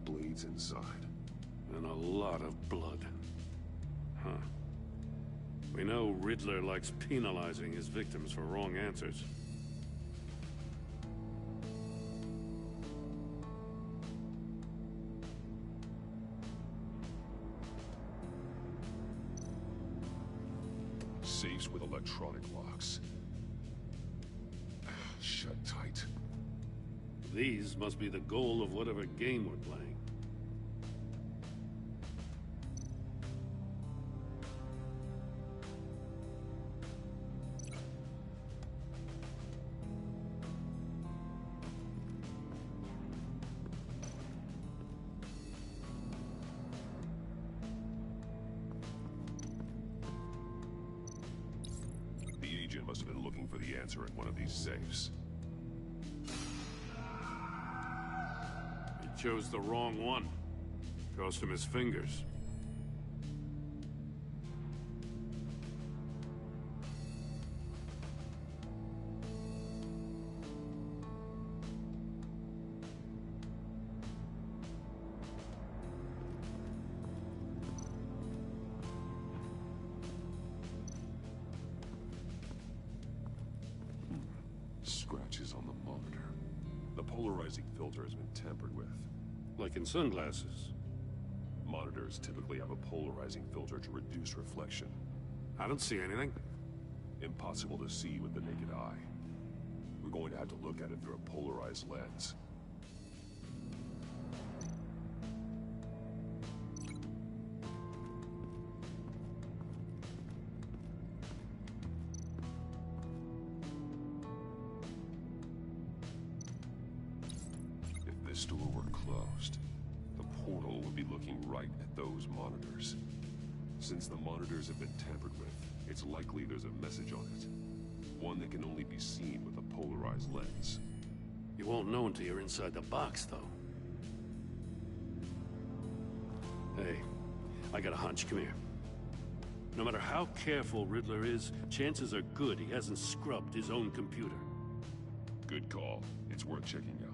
L: bleeds inside.
T: And a lot of blood. Huh. We know Riddler likes penalizing his victims for wrong answers.
L: Safes with electronic locks. Shut tight.
T: These must be the goal of whatever game we're playing.
L: Must have been looking for the answer in one of these safes.
T: He chose the wrong one. Cost him his fingers.
L: Scratches on the monitor. The polarizing filter has been tampered with.
T: Like in sunglasses.
L: Monitors typically have a polarizing filter to reduce reflection.
T: I don't see anything.
L: Impossible to see with the naked eye. We're going to have to look at it through a polarized lens. This door were closed, the portal would be looking right at those monitors. Since the monitors have been tampered with, it's likely there's a message on it. One that can only be seen with a polarized lens.
T: You won't know until you're inside the box, though. Hey, I got a hunch. Come here. No matter how careful Riddler is, chances are good he hasn't scrubbed his own computer.
L: Good call. It's worth checking out.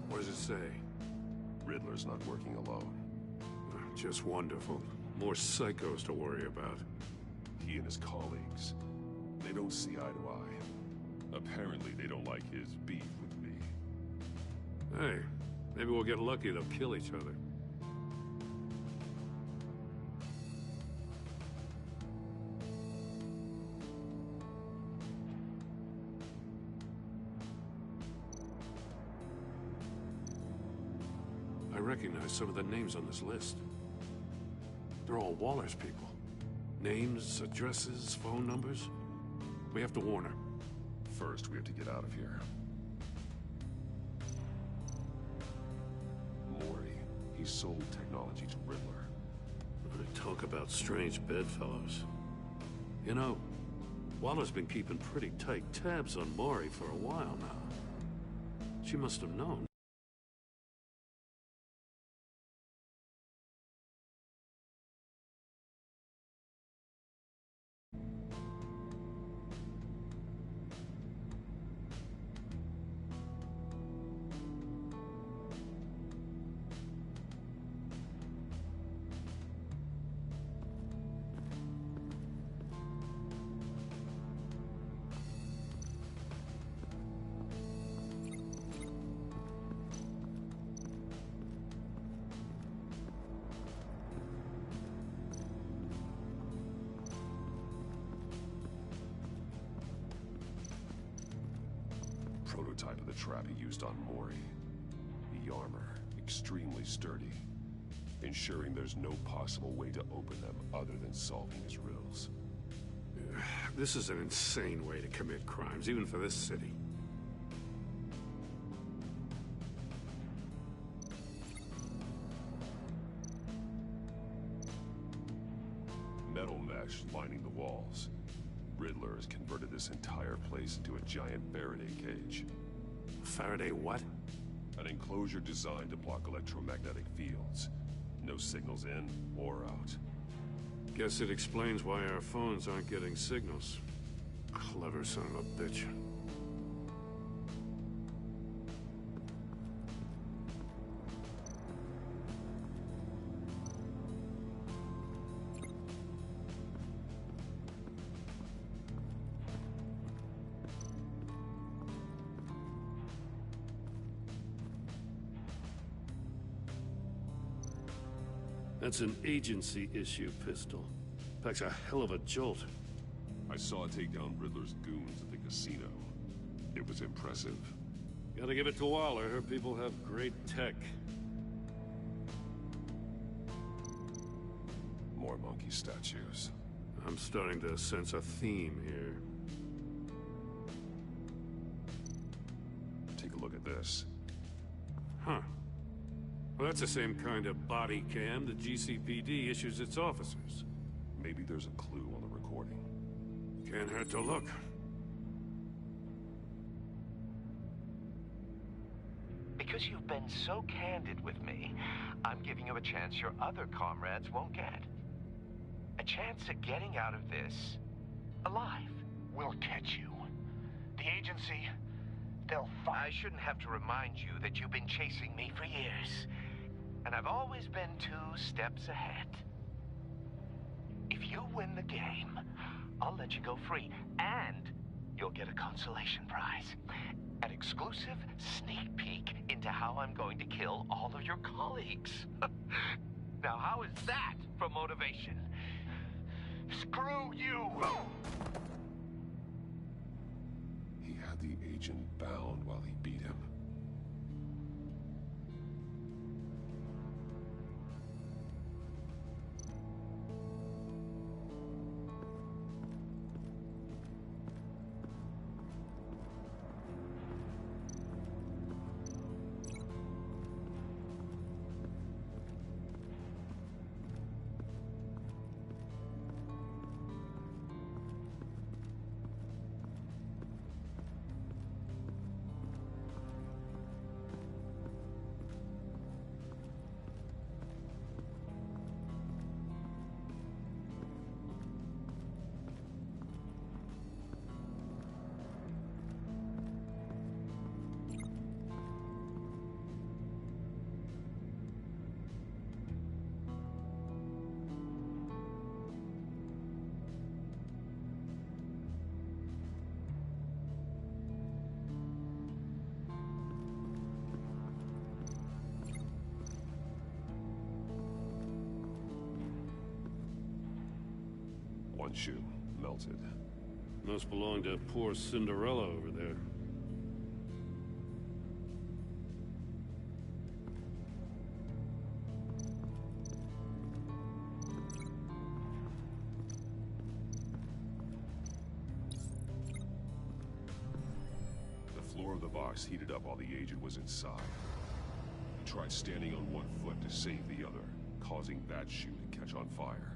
T: What does it say?
L: Riddler's not working alone.
T: Just wonderful. More psychos to worry about.
L: He and his colleagues, they don't see eye to eye. Apparently they don't like his beef with me.
T: Hey, maybe we'll get lucky. They'll kill each other. I recognize some of the names on this list. They're all Waller's people. Names, addresses, phone numbers. We have to warn her.
L: First, we have to get out of here. Mori, he sold technology to Riddler.
T: Talk about strange bedfellows. You know, Waller's been keeping pretty tight tabs on Mori for a while now. She must have known.
L: Prototype of the trap he used on Mori. The armor, extremely sturdy, ensuring there's no possible way to open them other than solving his riddles.
T: This is an insane way to commit crimes, even for this city.
L: Metal mesh lining the walls. Riddler has converted this entire place into a giant Faraday cage.
T: Faraday what?
L: An enclosure designed to block electromagnetic fields.
A: No signals in or out.
T: Guess it explains why our phones aren't getting signals. Clever son of a bitch. That's an agency-issue pistol. Packs a hell of a jolt.
A: I saw it take down Riddler's goons at the casino. It was impressive.
T: Gotta give it to Waller. Her people have great tech.
A: More monkey statues.
T: I'm starting to sense a theme here.
A: Take a look at this.
T: Huh. Well, that's the same kind of body cam the GCPD issues its officers.
A: Maybe there's a clue on the recording.
T: Can't hurt to look.
I: Because you've been so candid with me, I'm giving you a chance your other comrades won't get. A chance at getting out of this alive.
U: We'll catch you. The agency, they'll
I: I shouldn't have to remind you that you've been chasing me for years. And I've always been 2 steps ahead. If you win the game, I'll let you go free. And you'll get a consolation prize. An exclusive sneak peek into how I'm going to kill all of your colleagues. Now, how is that for motivation? Screw you!
A: He had the agent bound while he beat him. One shoe, melted.
T: Must belong to poor Cinderella over there.
A: The floor of the box heated up while the agent was inside. He tried standing on one foot to save the other, causing that shoe to catch on fire.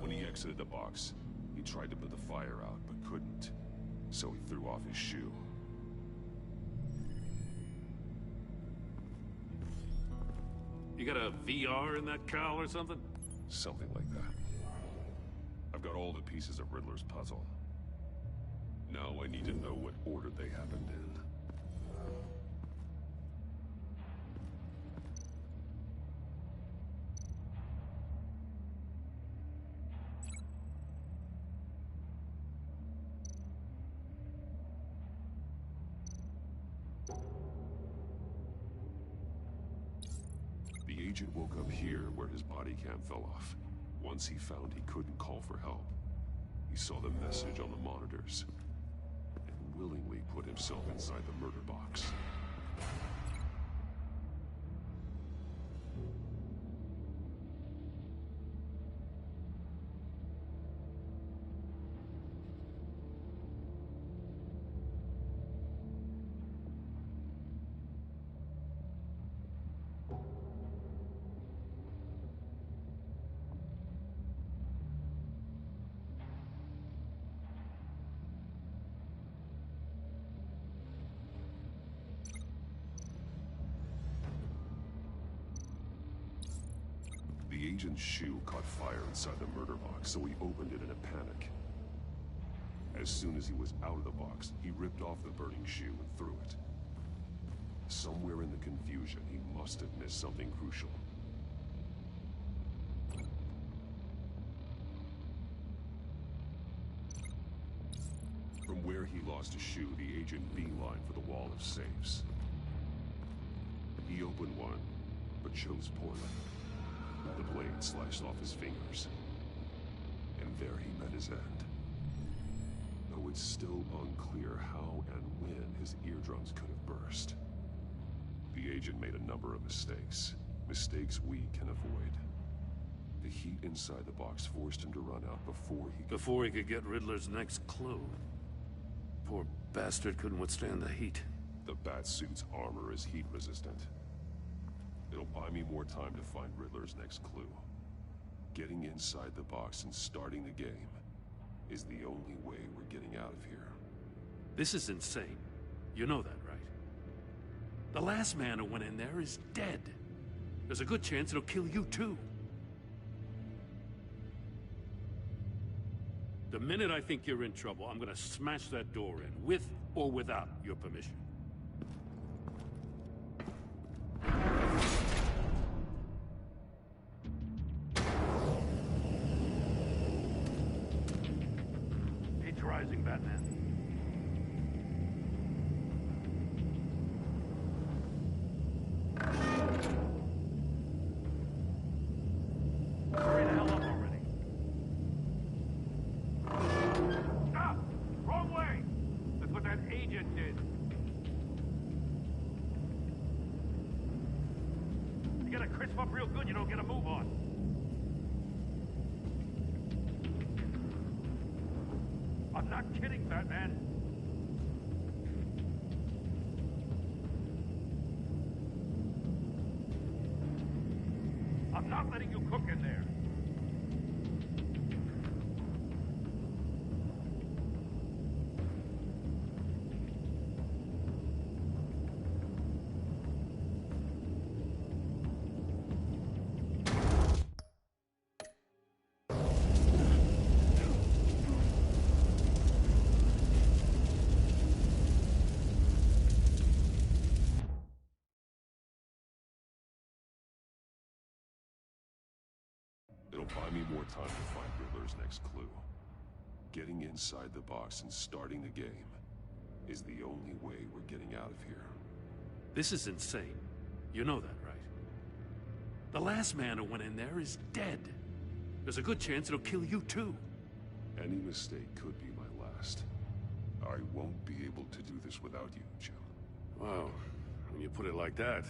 A: When he exited the box, he tried to put the fire out, but couldn't. So he threw off his shoe.
T: You got a VR in that cowl or something?
A: Something like that. I've got all the pieces of Riddler's puzzle. Now I need to know what order they happened in. The agent woke up here where his body cam fell off. Once he found he couldn't call for help, he saw the message on the monitors and willingly put himself inside the murder box. agent's shoe caught fire inside the murder box, so he opened it in a panic. As soon as he was out of the box, he ripped off the burning shoe and threw it. Somewhere in the confusion, he must have missed something crucial. From where he lost a shoe, the agent beelined for the wall of safes. He opened one, but chose poorly. The blade slashed off his fingers. And there he met his end. Though it's still unclear how and when his eardrums could have burst. The agent made a number of mistakes. Mistakes we can avoid. The heat inside the box forced him to run out before he could
T: get Riddler's next clue. Poor bastard couldn't withstand the heat.
A: The Batsuit's armor is heat resistant. It'll buy me more time to find Riddler's next clue. Getting inside the box and starting the game is the only way we're getting out of here.
T: This is insane. You know that, right? The last man who went in there is dead. There's a good chance it'll kill you too. The minute I think you're in trouble, I'm gonna smash that door in, with or without your permission. Heat's rising, Batman. Hurry the hell up already. Stop! Wrong way! That's what that agent did. You gotta crisp up real good, you don't get a move on. I'm not kidding, Batman. I'm not letting you cook in there.
A: It'll buy me more time to find Riddler's next clue. Getting inside the box and starting the game is the only way we're getting out of here.
T: This is insane. You know that, right? The last man who went in there is dead. There's a good chance it'll kill you too.
A: Any mistake could be my last. I won't be able to do this without you, Jim.
T: Wow, when you put it like that,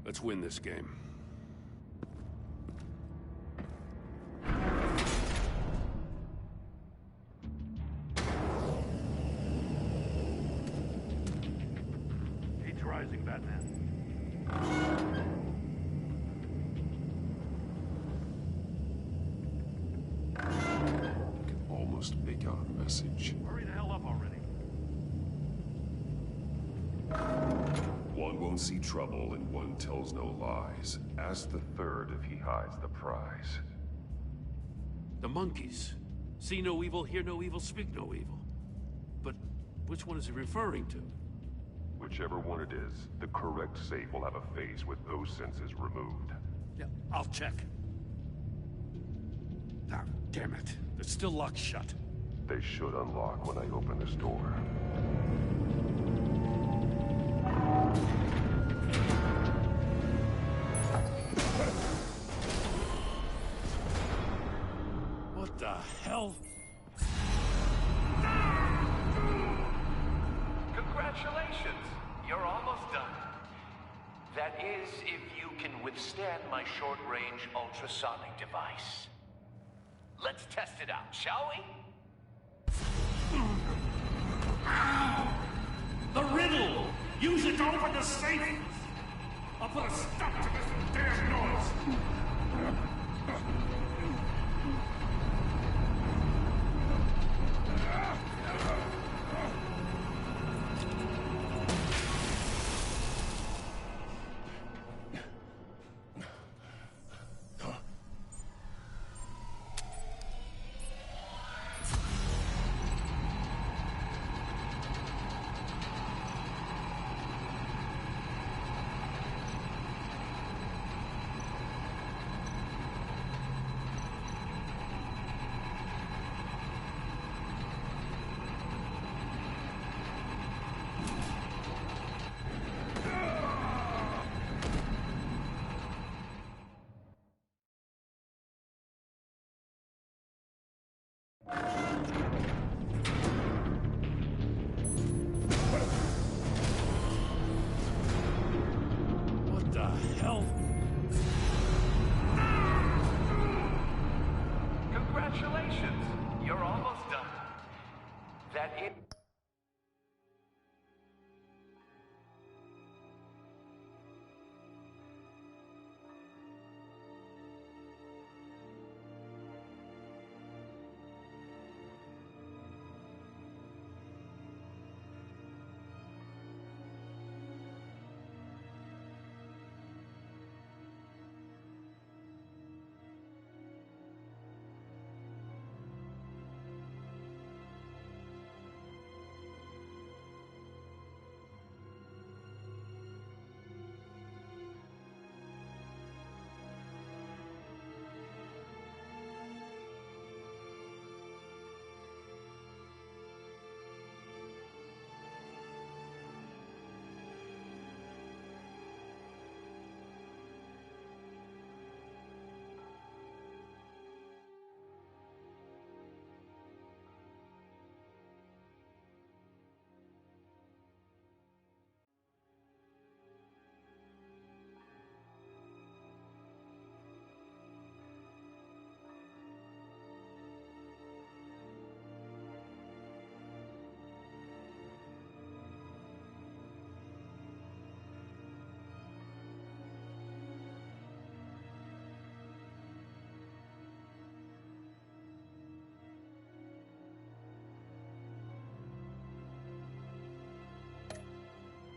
T: let's win this game. Heat's rising, Batman.
A: I can almost make out a message.
T: Hurry the hell up already.
A: One won't see trouble and one tells no lies. Ask the third if he hides the prize.
T: The monkeys. See no evil, hear no evil, speak no evil. But which one is he referring to?
A: Whichever one it is, the correct safe will have a face with those senses removed.
T: Yeah, I'll check. Ah, damn it. They're still locked shut.
A: They should unlock when I open this door.
T: What the hell?
I: Congratulations! You're almost done. That is, if you can withstand my short-range ultrasonic device. Let's test it out, shall we?
T: The riddle! Use it to open the safe! I'll put a stop to this damn noise! What the hell?
I: Congratulations! You're almost done. That is...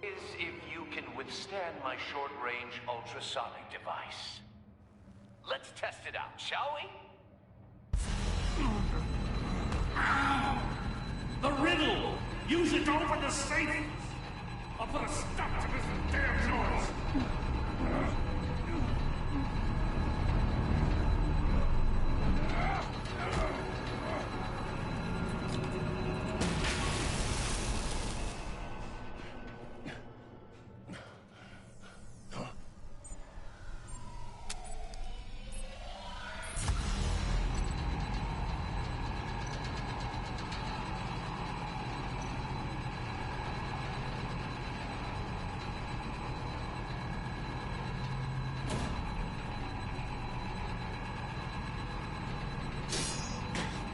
I: is if you can withstand my short-range ultrasonic device. Let's test it out, shall we?
T: The riddle! Use it to open the safe! I'll put a stop to this damn noise!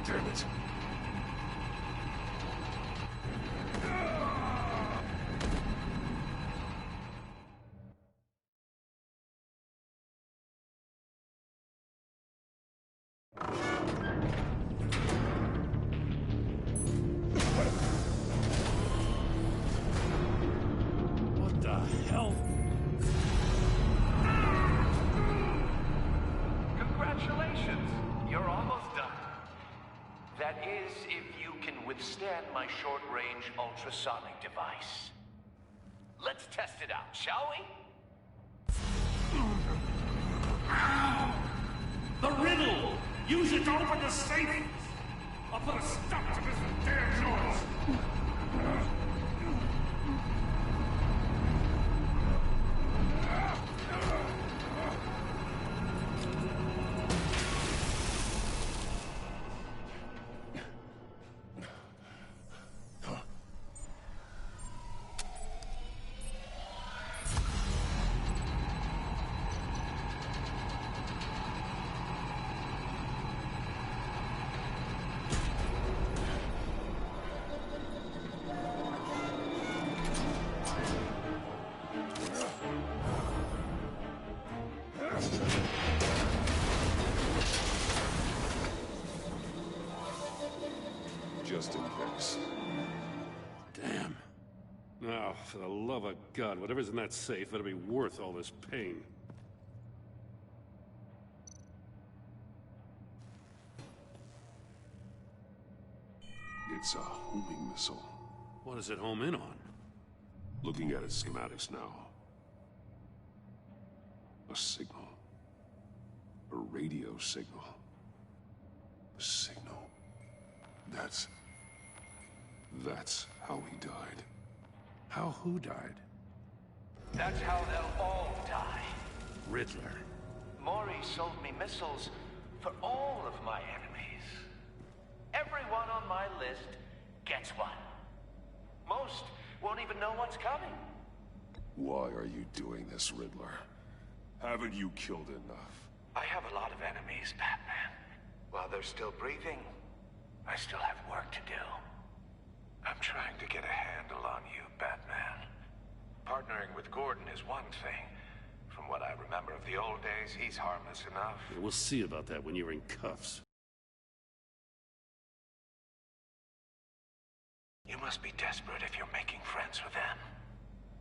A: Damn it.
T: What the hell?
I: Congratulations! You're almost done. That is, if you can withstand my short-range ultrasonic device. Let's test it out, shall we?
T: The riddle! Use it to open the safe! I'll put a stop to this damn noise!
A: Just in case.
T: Damn. Oh, for the love of God, whatever's in that safe better be worth all this pain.
A: It's a homing missile.
T: What does it home in on?
A: Looking at its schematics now. A signal. A radio signal. A signal. That's how he died.
T: How who died?
I: That's how they'll all die.
T: Riddler.
I: Maury sold me missiles for all of my enemies. Everyone on my list gets one. Most won't even know what's coming.
A: Why are you doing this, Riddler? Haven't you killed enough?
I: I have a lot of enemies, Batman. While they're still breathing, I still have work to do. I'm trying to get a handle on you, Batman. Partnering with Gordon is one thing. From what I remember of the old days, he's harmless enough.
T: Yeah, we'll see about that when you're in cuffs.
I: You must be desperate if you're making friends with them.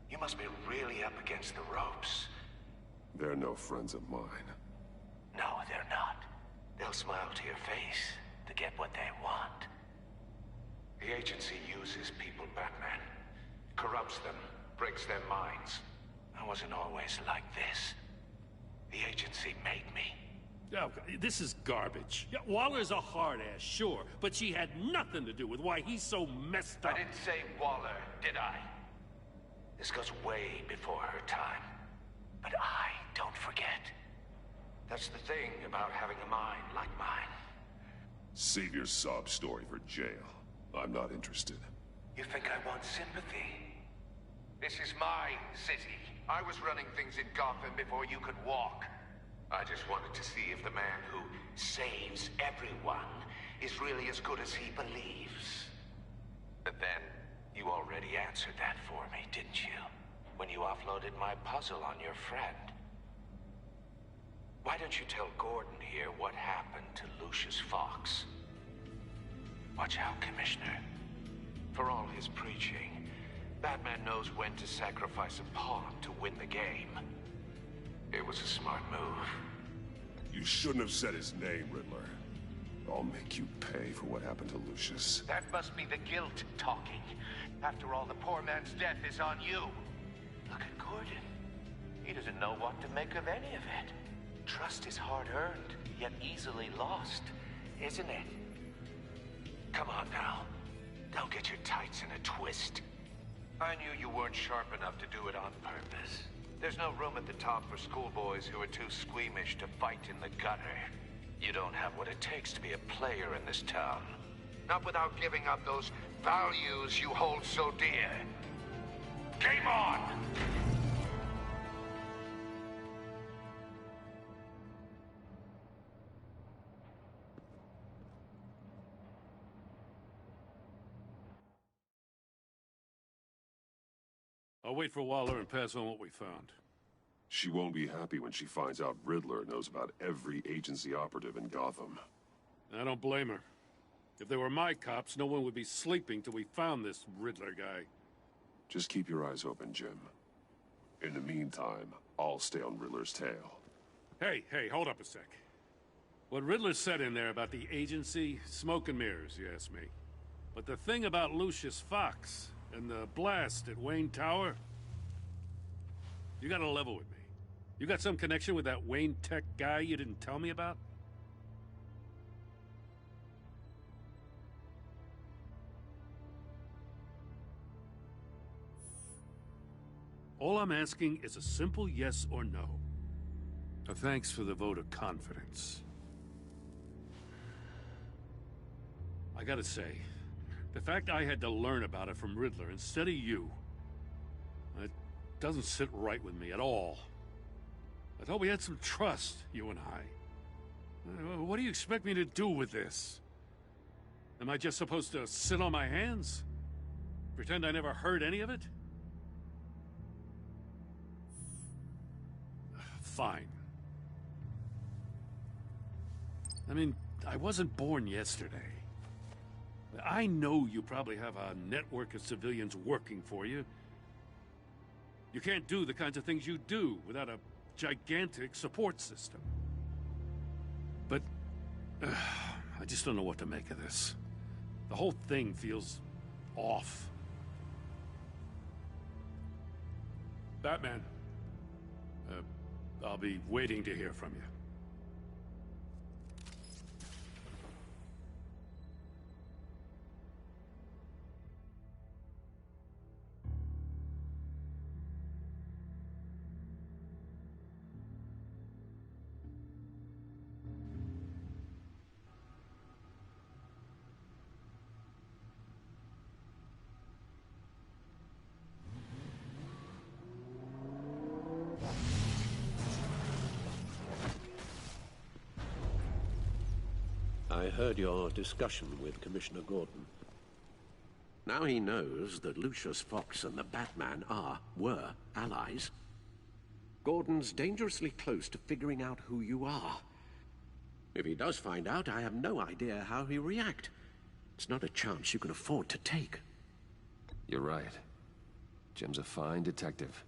I: You must be really up against the ropes.
A: They're no friends of mine.
I: No, they're not. They'll smile to your face to get what they want. The agency uses people, Batman. Corrupts them, breaks their minds. I wasn't always like this. The agency made me.
T: Oh, this is garbage. Yeah, Waller's a hard-ass, sure, but she had nothing to do with why he's so messed up.
I: I didn't say Waller, did I? This goes way before her time. But I don't forget. That's the thing about having a mind like mine.
A: Save your sob story for jail. I'm not interested.
I: You think I want sympathy? This is my city. I was running things in Gotham before you could walk. I just wanted to see if the man who saves everyone is really as good as he believes. But then, you already answered that for me, didn't you? When you offloaded my puzzle on your friend. Why don't you tell Gordon here what happened to Lucius Fox? Watch out, Commissioner. For all his preaching, Batman knows when to sacrifice a pawn to win the game. It was a smart move.
A: You shouldn't have said his name, Riddler. I'll make you pay for what happened to Lucius.
I: That must be the guilt talking. After all, the poor man's death is on you. Look at Gordon. He doesn't know what to make of any of it. Trust is hard-earned, yet easily lost, isn't it? Come on now. Don't get your tights in a twist. I knew you weren't sharp enough to do it on purpose. There's no room at the top for schoolboys who are too squeamish to fight in the gutter. You don't have what it takes to be a player in this town. Not without giving up those values you hold so dear. Game on!
T: I'll wait for Waller and pass on what we found.
A: She won't be happy when she finds out Riddler knows about every agency operative in Gotham.
T: I don't blame her. If they were my cops, no one would be sleeping till we found this Riddler guy.
A: Just keep your eyes open, Jim. In the meantime, I'll stay on Riddler's tail.
T: Hey, hold up a sec. What Riddler said in there about the agency, smoke and mirrors, you ask me. But the thing about Lucius Fox and the blast at Wayne Tower, you gotta level with me. You got some connection with that Wayne Tech guy you didn't tell me about? All I'm asking is a simple yes or no. A thanks for the vote of confidence. I gotta say, the fact I had to learn about it from Riddler instead of you, it doesn't sit right with me at all. I thought we had some trust, you and I. What do you expect me to do with this? Am I just supposed to sit on my hands? Pretend I never heard any of it? Fine. I mean, I wasn't born yesterday. I know you probably have a network of civilians working for you. You can't do the kinds of things you do without a gigantic support system. But I just don't know what to make of this. The whole thing feels off. Batman, I'll be waiting to hear from you.
C: I heard your discussion with Commissioner Gordon. Now he knows that Lucius Fox and the Batman were allies. Gordon's dangerously close to figuring out who you are. If he does find out, I have no idea how he'll react. It's not a chance you can afford to take.
F: You're right. Jim's a fine detective.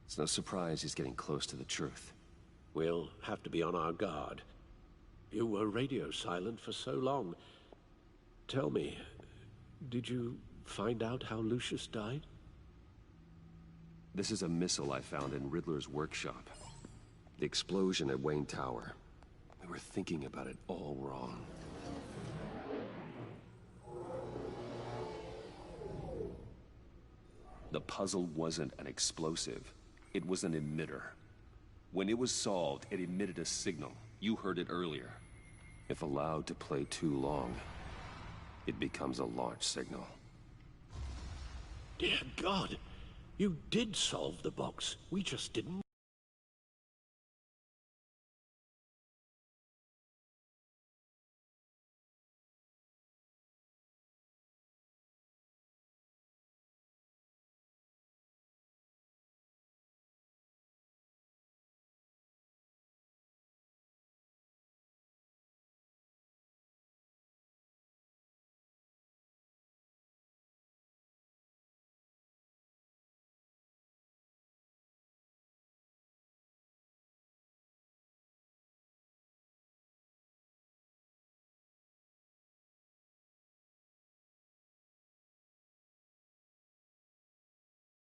F: It's no surprise he's getting close to the truth.
C: We'll have to be on our guard. You were radio silent for so long. Tell me, did you find out how Lucius died?
F: This is a missile I found in Riddler's workshop. The explosion at Wayne Tower. We were thinking about it all wrong. The puzzle wasn't an explosive. It was an emitter. When it was solved, it emitted a signal. You heard it earlier. If allowed to play too long, it becomes a launch signal.
C: Dear God, you did solve the box. We just didn't.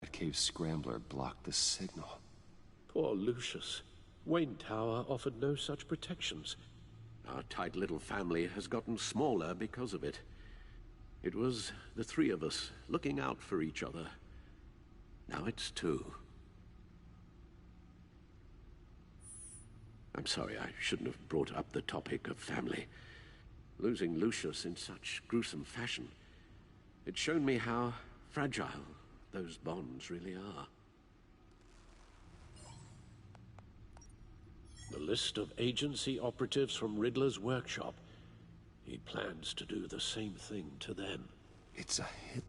F: That cave scrambler blocked the signal.
C: Poor Lucius. Wayne Tower offered no such protections. Our tight little family has gotten smaller because of it. It was the three of us looking out for each other. Now it's two. I'm sorry, I shouldn't have brought up the topic of family. Losing Lucius in such gruesome fashion, it's shown me how fragile those bonds really are. The list of agency operatives from Riddler's workshop. He plans to do the same thing to them.
F: It's a hit.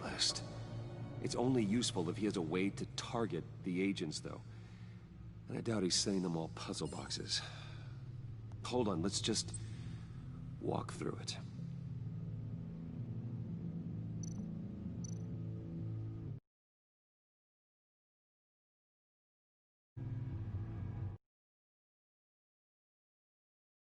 F: list. It's only useful if he has a way to target the agents, though. And I doubt he's sending them all puzzle boxes. Hold on, let's just walk through it.